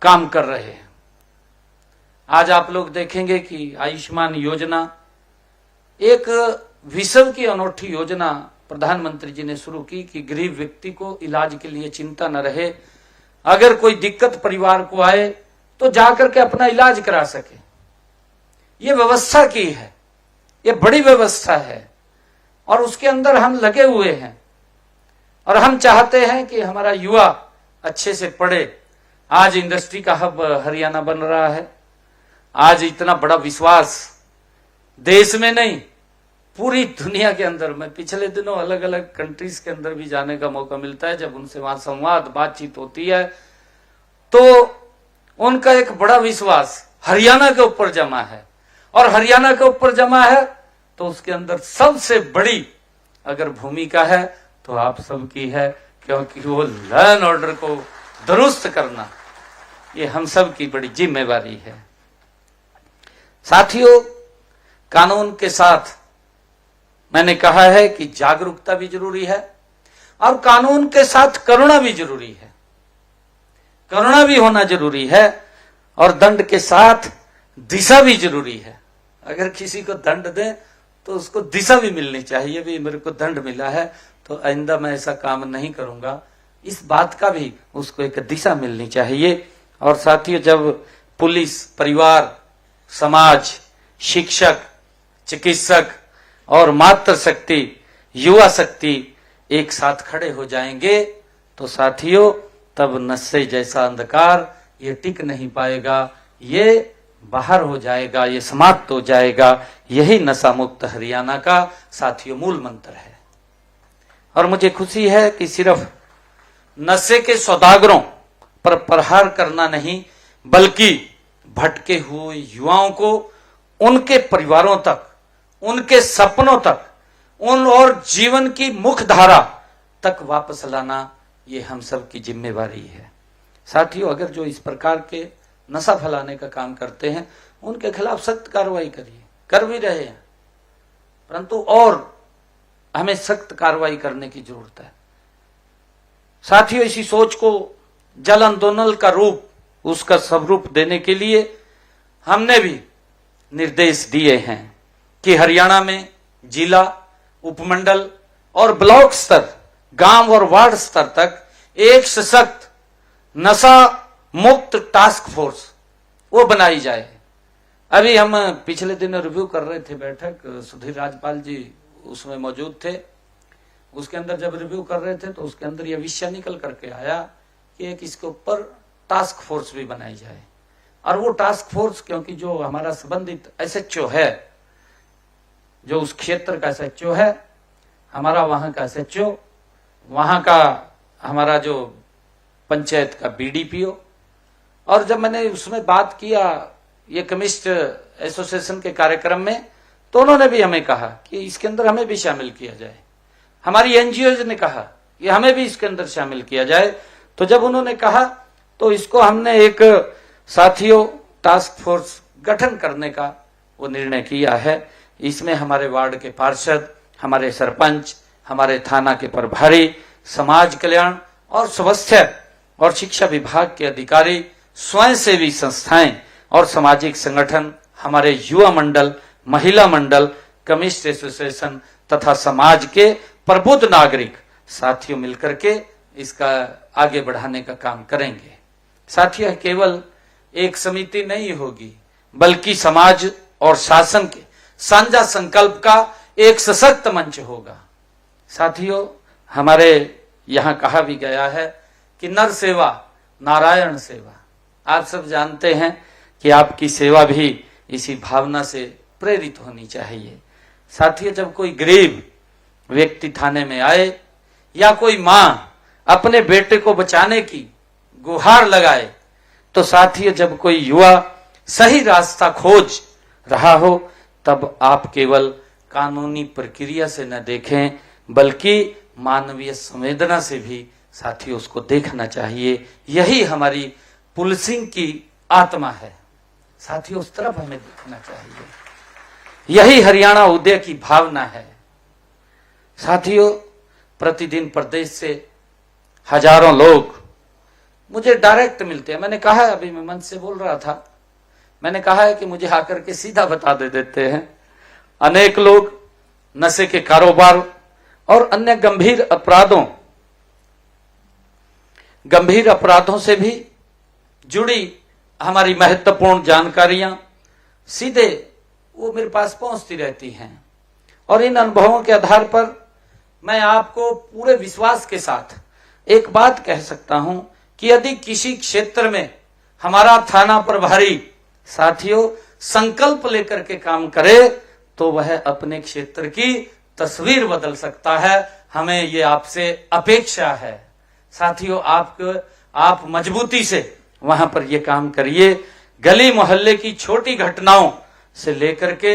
काम कर रहे हैं। आज आप लोग देखेंगे कि आयुष्मान योजना एक विश्व की अनोखी योजना प्रधानमंत्री जी ने शुरू की कि गरीब व्यक्ति को इलाज के लिए चिंता न रहे, अगर कोई दिक्कत परिवार को आए तो जाकर के अपना इलाज करा सके। ये व्यवस्था की है, ये बड़ी व्यवस्था है और उसके अंदर हम लगे हुए हैं और हम चाहते हैं कि हमारा युवा अच्छे से पढ़े। आज इंडस्ट्री का हब हरियाणा बन रहा है। आज इतना बड़ा विश्वास देश में नहीं पूरी दुनिया के अंदर, मैं पिछले दिनों अलग अलग कंट्रीज के अंदर भी जाने का मौका मिलता है, जब उनसे वहां संवाद बातचीत होती है तो उनका एक बड़ा विश्वास हरियाणा के ऊपर जमा है। और हरियाणा के ऊपर जमा है तो उसके अंदर सबसे बड़ी अगर भूमिका है तो आप सबकी है, क्योंकि वो लॉ एंड ऑर्डर को दुरुस्त करना ये हम सब की बड़ी जिम्मेवारी है। साथियों, कानून के साथ मैंने कहा है कि जागरूकता भी जरूरी है और कानून के साथ करुणा भी जरूरी है। करुणा भी होना जरूरी है और दंड के साथ दिशा भी जरूरी है। अगर किसी को दंड दे तो उसको दिशा भी मिलनी चाहिए, भी मेरे को दंड मिला है तो आइंदा मैं ऐसा काम नहीं करूंगा, इस बात का भी उसको एक दिशा मिलनी चाहिए। और साथियों, जब पुलिस, परिवार, समाज, शिक्षक, चिकित्सक और मातृशक्ति, युवा शक्ति एक साथ खड़े हो जाएंगे तो साथियों तब नशे जैसा अंधकार ये टिक नहीं पाएगा, ये बाहर हो जाएगा, ये समाप्त हो जाएगा। यही नशा मुक्त हरियाणा का साथियों मूल मंत्र है। और मुझे खुशी है कि सिर्फ नशे के सौदागरों पर प्रहार करना नहीं, बल्कि भटके हुए युवाओं को उनके परिवारों तक, उनके सपनों तक, उन और जीवन की मुख्य धारा तक वापस लाना ये हम सब की जिम्मेवारी है। साथियों, अगर जो इस प्रकार के नशा फैलाने का काम करते हैं उनके खिलाफ सख्त कार्रवाई करिए, कर भी रहे हैं, परंतु और हमें सख्त कार्रवाई करने की जरूरत है। साथियों, इसी सोच को जल आंदोलन का रूप, उसका स्वरूप देने के लिए हमने भी निर्देश दिए हैं कि हरियाणा में जिला, उपमंडल और ब्लॉक स्तर, गांव और वार्ड स्तर तक एक सशक्त नशा मुक्त टास्क फोर्स वो बनाई जाए। अभी हम पिछले दिन रिव्यू कर रहे थे बैठक, सुधीर राजपाल जी उसमें मौजूद थे। उसके अंदर जब रिव्यू कर रहे थे तो उसके अंदर यह विषय निकल करके आया कि एक इसके ऊपर टास्क फोर्स भी बनाई जाए। और वो टास्क फोर्स, क्योंकि जो हमारा संबंधित एसएचओ है, जो उस क्षेत्र का एसएचओ है, हमारा वहां का एसएचओ, वहां का हमारा जो पंचायत का बीडीपीओ, और जब मैंने उसमें बात किया ये केमिस्ट एसोसिएशन के कार्यक्रम में, तो उन्होंने भी हमें कहा कि इसके अंदर हमें भी शामिल किया जाए। हमारी एनजीओ ने कहा कि हमें भी इसके अंदर शामिल किया जाए। तो जब उन्होंने कहा तो इसको हमने एक साथियों टास्क फोर्स गठन करने का वो निर्णय किया है। इसमें हमारे वार्ड के पार्षद, हमारे सरपंच, हमारे थाना के प्रभारी, समाज कल्याण और स्वास्थ्य और शिक्षा विभाग के अधिकारी, स्वयंसेवी संस्थाएं और सामाजिक संगठन, हमारे युवा मंडल, महिला मंडल, केमिस्ट एसोसिएशन तथा समाज के प्रबुद्ध नागरिक साथियों मिलकर के इसका आगे बढ़ाने का काम करेंगे। साथियों, केवल एक समिति नहीं होगी, बल्कि समाज और शासन के साझा संकल्प का एक सशक्त मंच होगा। साथियों, हमारे यहाँ कहा भी गया है कि नर सेवा नारायण सेवा। आप सब जानते हैं कि आपकी सेवा भी इसी भावना से प्रेरित होनी चाहिए। साथियों, जब कोई गरीब व्यक्ति थाने में आए या कोई माँ अपने बेटे को बचाने की गुहार लगाए, तो साथियों जब कोई युवा सही रास्ता खोज रहा हो, तब आप केवल कानूनी प्रक्रिया से न देखें, बल्कि मानवीय संवेदना से भी साथियों उसको देखना चाहिए। यही हमारी पुलिसिंग की आत्मा है साथियों, उस तरफ हमें देखना चाहिए। यही हरियाणा उदय की भावना है साथियों। प्रतिदिन प्रदेश से हजारों लोग मुझे डायरेक्ट मिलते हैं। मैंने कहा है, अभी मैं मंच से बोल रहा था, मैंने कहा है कि मुझे आकर के सीधा बता देते हैं। अनेक लोग नशे के कारोबार और अन्य गंभीर अपराधों से भी जुड़ी हमारी महत्वपूर्ण जानकारियां सीधे वो मेरे पास पहुंचती रहती हैं। और इन अनुभवों के आधार पर मैं आपको पूरे विश्वास के साथ एक बात कह सकता हूं कि यदि किसी क्षेत्र में हमारा थाना प्रभारी साथियों संकल्प लेकर के काम करे तो वह अपने क्षेत्र की तस्वीर बदल सकता है। हमें ये आपसे अपेक्षा है साथियों, आप मजबूती से वहां पर ये काम करिए। गली मोहल्ले की छोटी घटनाओं से लेकर के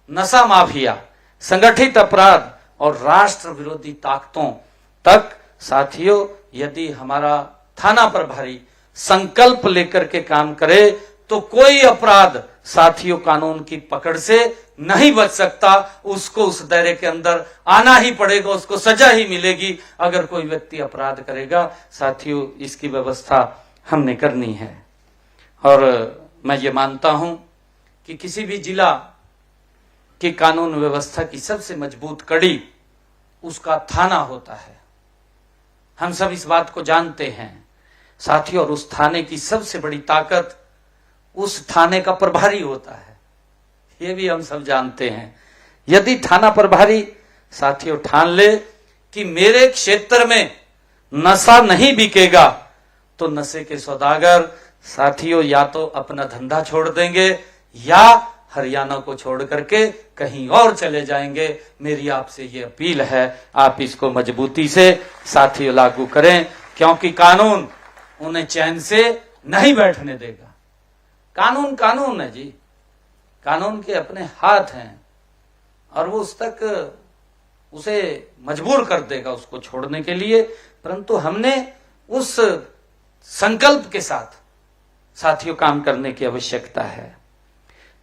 नशा माफिया, संगठित अपराध और राष्ट्र विरोधी ताकतों तक साथियों, यदि हमारा थाना प्रभारी संकल्प लेकर के काम करे तो कोई अपराध साथियों कानून की पकड़ से नहीं बच सकता। उसको उस दायरे के अंदर आना ही पड़ेगा, उसको सजा ही मिलेगी अगर कोई व्यक्ति अपराध करेगा। साथियों, इसकी व्यवस्था हमने करनी है। और मैं ये मानता हूं कि किसी भी जिला की कानून व्यवस्था की सबसे मजबूत कड़ी उसका थाना होता है। हम सब इस बात को जानते हैं साथियों। और उस थाने की सबसे बड़ी ताकत उस थाने का प्रभारी होता है, ये भी हम सब जानते हैं। यदि थाना प्रभारी साथियों ठान ले कि मेरे क्षेत्र में नशा नहीं बिकेगा तो नशे के सौदागर साथियों या तो अपना धंधा छोड़ देंगे या हरियाणा को छोड़ करके कहीं और चले जाएंगे। मेरी आपसे ये अपील है, आप इसको मजबूती से साथियों लागू करें, क्योंकि कानून उन्हें चैन से नहीं बैठने देगा। कानून कानून है जी, कानून के अपने हाथ हैं और वो उस तक उसे मजबूर कर देगा उसको छोड़ने के लिए। परंतु हमने उस संकल्प के साथ साथियों काम करने की आवश्यकता है।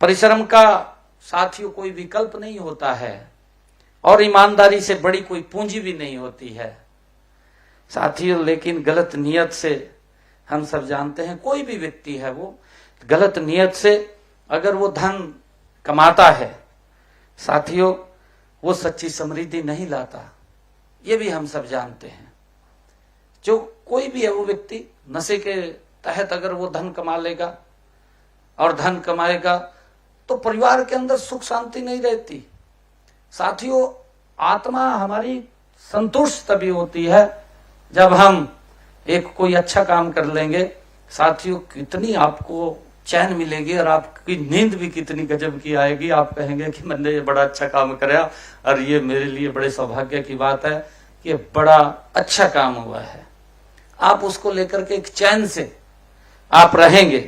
परिश्रम का साथियों कोई विकल्प नहीं होता है और ईमानदारी से बड़ी कोई पूंजी भी नहीं होती है साथियों। लेकिन गलत नियत से हम सब जानते हैं, कोई भी व्यक्ति है वो गलत नियत से अगर वो धन कमाता है साथियों, वो सच्ची समृद्धि नहीं लाता, ये भी हम सब जानते हैं। जो कोई भी है वो व्यक्ति नशे के तहत अगर वो धन कमा लेगा और धन कमाएगा तो परिवार के अंदर सुख शांति नहीं रहती साथियों। आत्मा हमारी संतुष्ट तभी होती है जब हम एक कोई अच्छा काम कर लेंगे साथियों। कितनी आपको चैन मिलेगी और आपकी नींद भी कितनी गजब की आएगी। आप कहेंगे कि मैंने ये बड़ा अच्छा काम कराया और ये मेरे लिए बड़े सौभाग्य की बात है कि बड़ा अच्छा काम हुआ है। आप उसको लेकर के एक चैन से आप रहेंगे।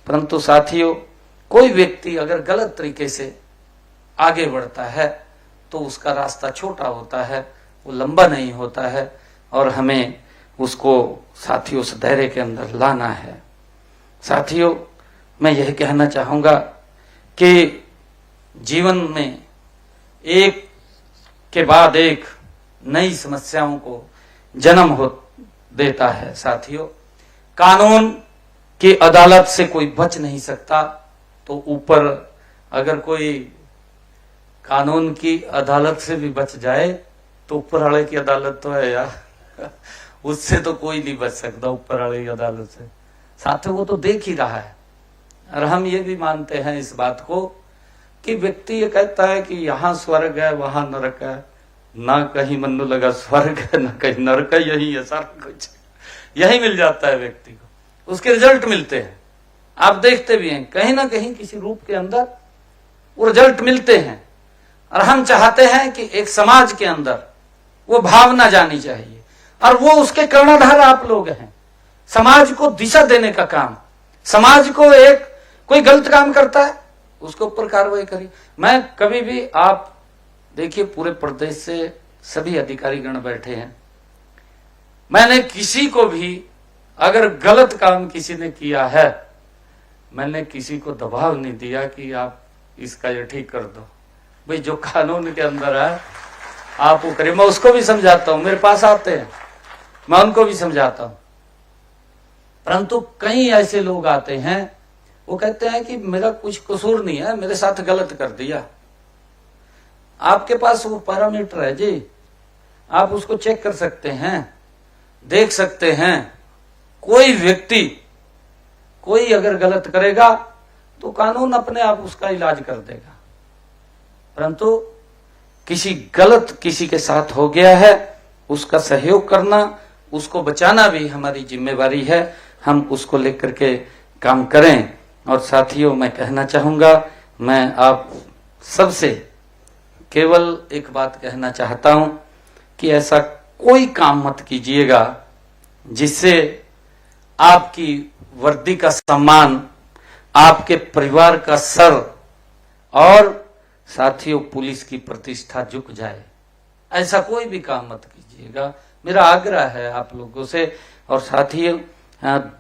परंतु साथियों, कोई व्यक्ति अगर गलत तरीके से आगे बढ़ता है तो उसका रास्ता छोटा होता है, वो लंबा नहीं होता है और हमें उसको साथियों उस दायरे के अंदर लाना है। साथियों, मैं यह कहना चाहूंगा कि जीवन में एक के बाद एक नई समस्याओं को जन्म हो देता है साथियों। कानून की अदालत से कोई बच नहीं सकता, तो ऊपर अगर कोई कानून की अदालत से भी बच जाए तो ऊपर वाले की अदालत तो है यार, उससे तो कोई नहीं बच सकता ऊपर वाले की अदालत से साथियों। वो तो देख ही रहा है और हम ये भी मानते हैं इस बात को कि व्यक्ति ये कहता है कि यहाँ स्वर्ग है वहां नरक है, ना कहीं मन लगा स्वर्ग है ना कहीं नरक है, यही है सारा कुछ, यही मिल जाता है व्यक्ति को, उसके रिजल्ट मिलते हैं। आप देखते भी हैं कहीं ना कहीं किसी रूप के अंदर वो रिजल्ट मिलते हैं और हम चाहते हैं कि एक समाज के अंदर वो भावना जानी चाहिए और वो उसके कर्णधार आप लोग हैं। समाज को दिशा देने का काम, समाज को एक कोई गलत काम करता है उसके ऊपर कार्रवाई करिए। मैं कभी भी आप देखिए पूरे प्रदेश से सभी अधिकारीगण बैठे हैं, मैंने किसी को भी अगर गलत काम किसी ने किया है, मैंने किसी को दबाव नहीं दिया कि आप इसका ये ठीक कर दो। भाई जो कानून के अंदर है आप वो करिए। मैं उसको भी समझाता हूं, मेरे पास आते हैं, मैं उनको भी समझाता हूं। परंतु कई ऐसे लोग आते हैं, वो कहते हैं कि मेरा कुछ कसूर नहीं है, मेरे साथ गलत कर दिया। आपके पास वो पैरामीटर है जी, आप उसको चेक कर सकते हैं, देख सकते हैं। कोई व्यक्ति कोई अगर गलत करेगा तो कानून अपने आप उसका इलाज कर देगा। परंतु किसी गलत किसी के साथ हो गया है, उसका सहयोग करना, उसको बचाना भी हमारी जिम्मेवारी है। हम उसको लेकर के काम करें। और साथियों, मैं कहना चाहूंगा, मैं आप सबसे केवल एक बात कहना चाहता हूं कि ऐसा कोई काम मत कीजिएगा जिससे आपकी वर्दी का सम्मान, आपके परिवार का सर और साथियों पुलिस की प्रतिष्ठा झुक जाए। ऐसा कोई भी काम मत कीजिएगा, मेरा आग्रह है आप लोगों से। और साथियों,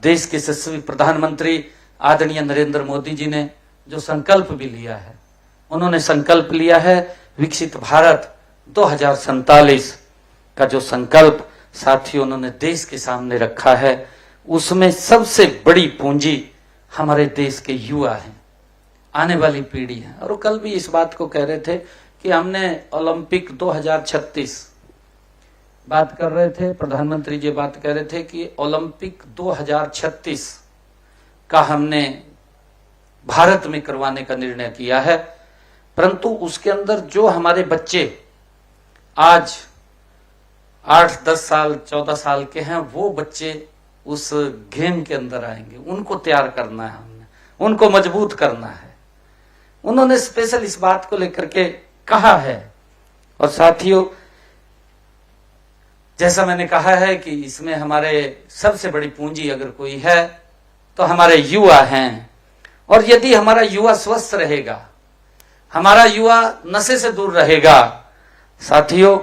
देश के यशस्वी प्रधानमंत्री आदरणीय नरेंद्र मोदी जी ने जो संकल्प भी लिया है, उन्होंने संकल्प लिया है विकसित भारत 2047 का जो संकल्प साथियों उन्होंने देश के सामने रखा है, उसमें सबसे बड़ी पूंजी हमारे देश के युवा हैं, आने वाली पीढ़ी है। और वो कल भी इस बात को कह रहे थे कि हमने ओलंपिक 2036 बात कर रहे थे, प्रधानमंत्री जी बात कह रहे थे कि ओलंपिक 2036 का हमने भारत में करवाने का निर्णय किया है। परंतु उसके अंदर जो हमारे बच्चे आज 8, 10 साल, 14 साल के हैं, वो बच्चे उस गेम के अंदर आएंगे, उनको तैयार करना है हमने, उनको मजबूत करना है। उन्होंने स्पेशल इस बात को लेकर के कहा है। और साथियों, जैसा मैंने कहा है कि इसमें हमारे सबसे बड़ी पूंजी अगर कोई है तो हमारे युवा हैं। और यदि हमारा युवा स्वस्थ रहेगा, हमारा युवा नशे से दूर रहेगा, साथियों,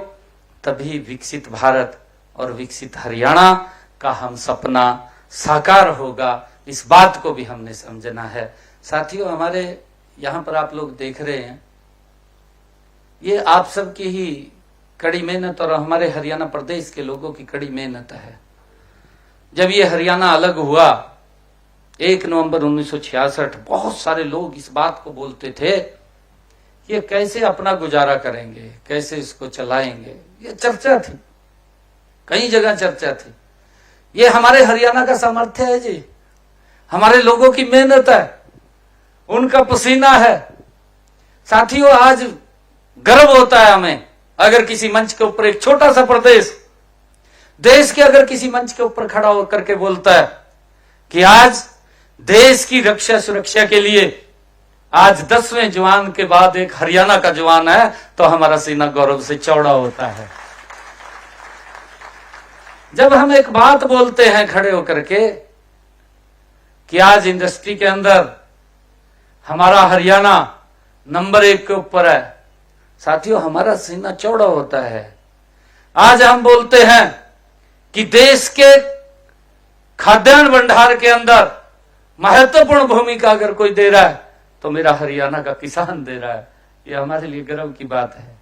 तभी विकसित भारत और विकसित हरियाणा का हम सपना साकार होगा। इस बात को भी हमने समझना है। साथियों, हमारे यहां पर आप लोग देख रहे हैं, ये आप सबकी ही कड़ी मेहनत और हमारे हरियाणा प्रदेश के लोगों की कड़ी मेहनत है। जब ये हरियाणा अलग हुआ 1 नवंबर 1966, बहुत सारे लोग इस बात को बोलते थे ये कैसे अपना गुजारा करेंगे, कैसे इसको चलाएंगे। ये चर्चा थी, कई जगह चर्चा थी। ये हमारे हरियाणा का सामर्थ्य है जी, हमारे लोगों की मेहनत है, उनका पसीना है। साथियों, आज गर्व होता है हमें अगर किसी मंच के ऊपर एक छोटा सा प्रदेश देश के अगर किसी मंच के ऊपर खड़ा होकर के बोलता है कि आज देश की रक्षा सुरक्षा के लिए आज 10वें जवान के बाद एक हरियाणा का जवान है, तो हमारा सीना गौरव से चौड़ा होता है। जब हम एक बात बोलते हैं खड़े होकर के कि आज इंडस्ट्री के अंदर हमारा हरियाणा नंबर 1 के ऊपर है, साथियों, हमारा सीना चौड़ा होता है। आज हम बोलते हैं कि देश के खाद्यान्न भंडार के अंदर महत्वपूर्ण भूमिका अगर कोई दे रहा है तो मेरा हरियाणा का किसान दे रहा है। ये हमारे लिए गर्व की बात है।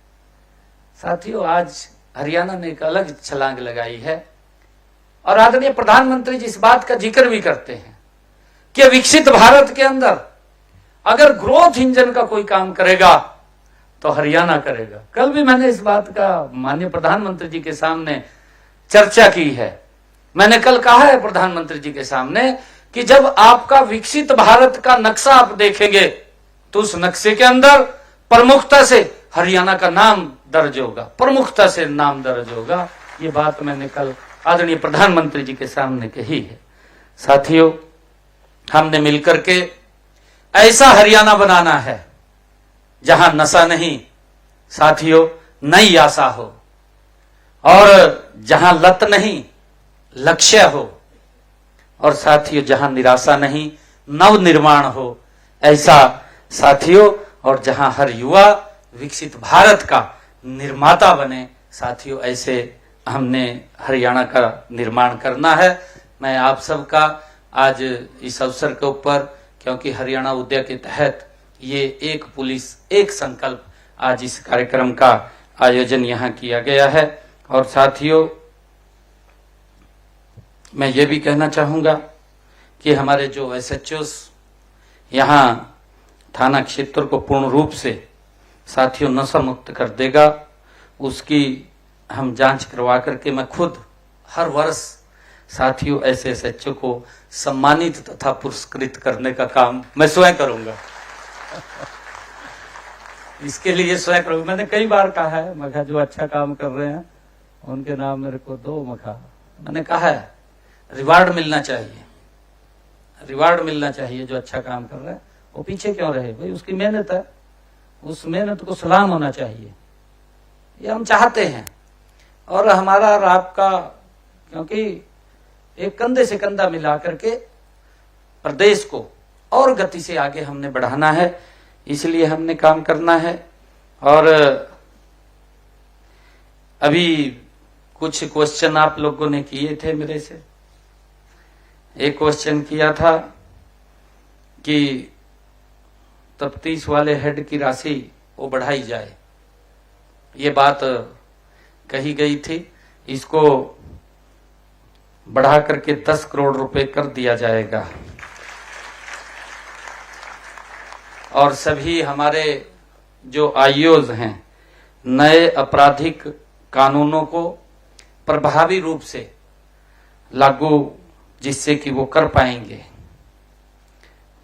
साथियों, आज हरियाणा ने एक अलग छलांग लगाई है और आदरणीय प्रधानमंत्री जी इस बात का जिक्र भी करते हैं कि विकसित भारत के अंदर अगर ग्रोथ इंजन का कोई काम करेगा तो हरियाणा करेगा। कल भी मैंने इस बात का माननीय प्रधानमंत्री जी के सामने चर्चा की है। मैंने कल कहा है प्रधानमंत्री जी के सामने कि जब आपका विकसित भारत का नक्शा आप देखेंगे तो उस नक्शे के अंदर प्रमुखता से हरियाणा का नाम दर्ज होगा, प्रमुखता से नाम दर्ज होगा। ये बात मैंने कल आदरणीय प्रधानमंत्री जी के सामने कही है। साथियों, हमने मिलकर के ऐसा हरियाणा बनाना है जहां नशा नहीं, साथियों, नई आशा हो, और जहां लत नहीं, लक्ष्य हो, और साथियों जहां निराशा नहीं, नव निर्माण हो। ऐसा साथियों, और जहां हर युवा विकसित भारत का निर्माता बने, साथियों ऐसे हमने हरियाणा का निर्माण करना है। मैं आप सबका आज इस अवसर के ऊपर, क्योंकि हरियाणा उदय के तहत ये एक पुलिस एक संकल्प आज इस कार्यक्रम का आयोजन यहाँ किया गया है। और साथियों, मैं ये भी कहना चाहूंगा कि हमारे जो एसएचओस यहाँ थाना क्षेत्र को पूर्ण रूप से साथियों नशा मुक्त कर देगा, उसकी हम जांच करवा करके मैं खुद हर वर्ष साथियों ऐसे एसएचओ को सम्मानित तथा पुरस्कृत करने का काम मैं स्वयं करूंगा। इसके लिए स्वयं करूंगा। मैंने कई बार कहा है, मैं कहा जो अच्छा काम कर रहे हैं उनके नाम मेरे को दो। मैंने कहा है रिवार्ड मिलना चाहिए, रिवार्ड मिलना चाहिए। जो अच्छा काम कर रहे हैं वो पीछे क्यों रहे भाई, उसकी मेहनत है, उस मेहनत को सलाम होना चाहिए, ये हम चाहते हैं। और हमारा और आपका, क्योंकि एक कंधे से कंधा मिला करके प्रदेश को और गति से आगे हमने बढ़ाना है, इसलिए हमने काम करना है। और अभी कुछ क्वेश्चन आप लोगों ने किए थे मेरे से। एक क्वेश्चन किया था कि तफ्तीश वाले हेड की राशि वो बढ़ाई जाए, ये बात कही गई थी। इसको बढ़ा करके 10 करोड़ रुपए कर दिया जाएगा। और सभी हमारे जो आईओज हैं नए आपराधिक कानूनों को प्रभावी रूप से लागू, जिससे कि वो कर पाएंगे।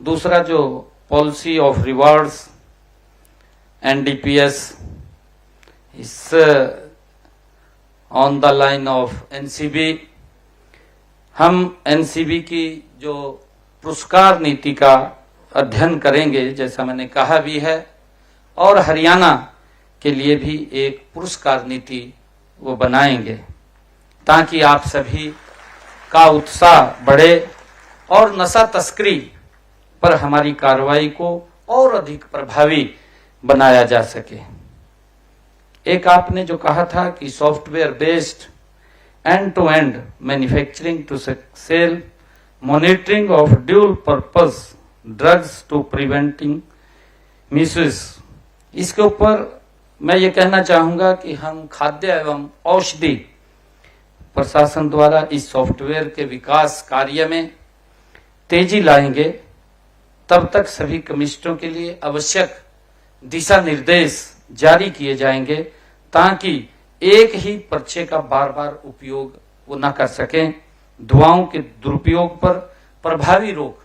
दूसरा जो पॉलिसी ऑफ रिवार्ड्स एनडीपीएस इस on the line of NCB, हम एनसीबी की जो पुरस्कार नीति का अध्ययन करेंगे, जैसा मैंने कहा भी है, और हरियाणा के लिए भी एक पुरस्कार नीति वो बनाएंगे ताकि आप सभी का उत्साह बढ़े और नशा तस्करी पर हमारी कार्रवाई को और अधिक प्रभावी बनाया जा सके। एक आपने जो कहा था कि software based end to end manufacturing to sale monitoring of dual purpose drugs to preventing misuse, इसके ऊपर मैं ये कहना चाहूंगा कि हम खाद्य एवं औषधि प्रशासन द्वारा इस सॉफ्टवेयर के विकास कार्य में तेजी लाएंगे। तब तक सभी कमिश्नरों के लिए आवश्यक दिशा निर्देश जारी किए जाएंगे ताकि एक ही पर्चे का बार बार उपयोग वो न कर सकें। दवाओं के दुरुपयोग पर प्रभावी रोक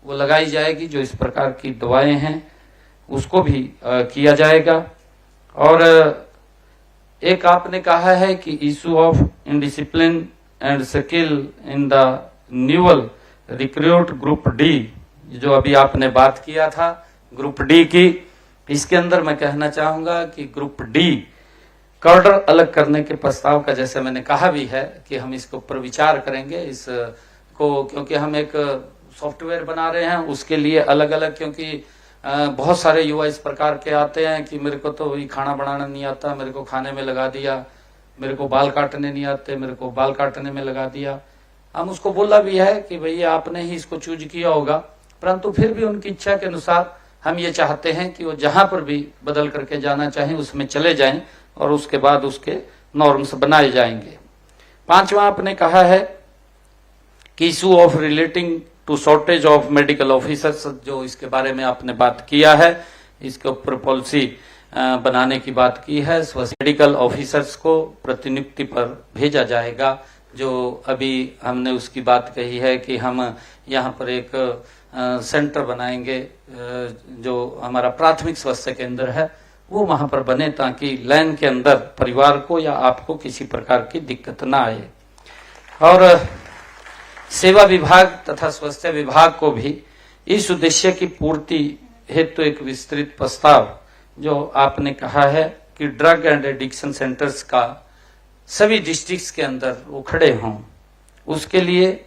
वो लगाई जाएगी, जो इस प्रकार की दवाएं हैं उसको भी किया जाएगा। और एक आपने कहा है कि issue of indiscipline and skill in the newly recruit group D, जो अभी आपने बात किया था ग्रुप डी की, इसके अंदर मैं कहना चाहूंगा कि ग्रुप डी कर्डर अलग करने के प्रस्ताव का, जैसे मैंने कहा भी है कि हम इसके ऊपर विचार करेंगे इसको, क्योंकि हम एक सॉफ्टवेयर बना रहे हैं उसके लिए अलग अलग, क्योंकि बहुत सारे युवा इस प्रकार के आते हैं कि मेरे को तो खाना बनाना नहीं आता, मेरे को खाने में लगा दिया, मेरे को बाल काटने नहीं आते, मेरे को बाल काटने में लगा दिया। हम उसको बोला भी है कि भैया आपने ही इसको चूज किया होगा, परंतु फिर भी उनकी इच्छा के अनुसार हम ये चाहते हैं कि वो जहां पर भी बदल करके जाना चाहें उसमें चले जाएं और उसके बाद उसके नॉर्म्स बनाए जाएंगे। पांचवा आपने कहा है कि issue of relating to shortage of medical officers, जो इसके बारे में आपने बात किया है, इसके ऊपर पॉलिसी बनाने की बात की है। मेडिकल ऑफिसर्स को प्रतिनियुक्ति पर भेजा जाएगा, जो अभी हमने उसकी बात कही है कि हम यहाँ पर एक सेंटर बनाएंगे, जो हमारा प्राथमिक स्वास्थ्य केंद्र है वो वहां पर बने, ताकि लाइन के अंदर परिवार को या आपको किसी प्रकार की दिक्कत ना आए। और सेवा विभाग तथा स्वास्थ्य विभाग को भी इस उद्देश्य की पूर्ति हेतु एक विस्तृत प्रस्ताव, जो आपने कहा है कि ड्रग एंड एडिक्शन सेंटर्स का सभी डिस्ट्रिक्ट्स के अंदर वो खड़े हों, उसके लिए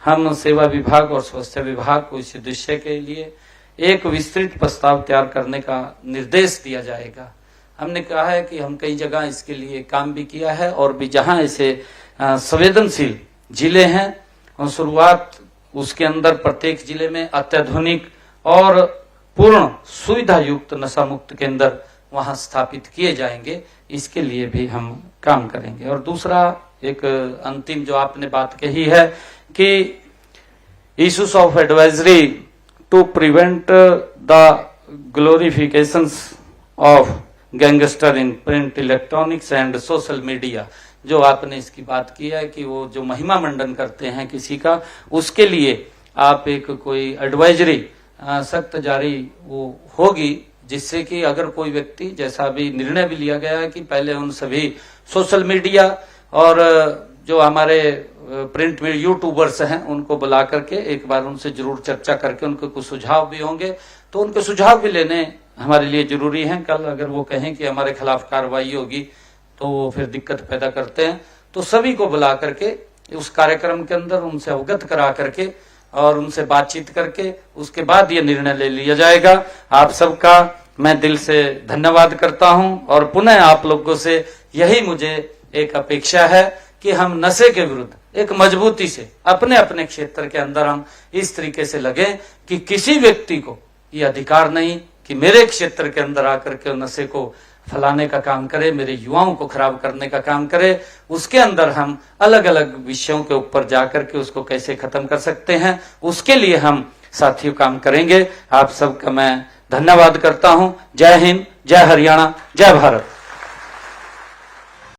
हम सेवा विभाग और स्वास्थ्य विभाग को इस उद्देश्य के लिए एक विस्तृत प्रस्ताव तैयार करने का निर्देश दिया जाएगा। हमने कहा है कि हम कई जगह इसके लिए काम भी किया है और भी जहां ऐसे संवेदनशील जिले हैं और शुरुआत उसके अंदर प्रत्येक जिले में अत्याधुनिक और पूर्ण सुविधा युक्त नशा मुक्त केंद्र वहां स्थापित किए जाएंगे, इसके लिए भी हम काम करेंगे। और दूसरा एक अंतिम जो आपने बात कही है कि issues of advisory to prevent the glorifications of gangster in print electronics and social media, जो आपने इसकी बात की है कि वो जो महिमा मंडन करते हैं किसी का, उसके लिए आप एक कोई एडवाइजरी सख्त जारी वो होगी, जिससे कि अगर कोई व्यक्ति, जैसा अभी निर्णय भी लिया गया है कि पहले उन सभी सोशल मीडिया और जो हमारे प्रिंट में यूट्यूबर्स हैं उनको बुला करके एक बार उनसे जरूर चर्चा करके उनके कुछ सुझाव भी होंगे, तो उनके सुझाव भी लेने हमारे लिए जरूरी हैं। कल अगर वो कहें कि हमारे खिलाफ कार्रवाई होगी तो वो फिर दिक्कत पैदा करते हैं, तो सभी को बुला करके उस कार्यक्रम के अंदर उनसे अवगत करा करके और उनसे बातचीत करके उसके बाद ये निर्णय ले लिया जाएगा। आप सबका मैं दिल से धन्यवाद करता हूं और पुनः आप लोगों से यही मुझे एक अपेक्षा है कि हम नशे के विरुद्ध एक मजबूती से अपने अपने क्षेत्र के अंदर हम इस तरीके से लगे कि किसी व्यक्ति को ये अधिकार नहीं कि मेरे क्षेत्र के अंदर आकर के नशे को फैलाने का काम करे, मेरे युवाओं को खराब करने का काम करे। उसके अंदर हम अलग अलग विषयों के ऊपर जाकर के उसको कैसे खत्म कर सकते हैं, उसके लिए हम साथियों काम करेंगे। आप सबका मैं धन्यवाद करता हूं। जय हिंद, जय हरियाणा, जय भारत।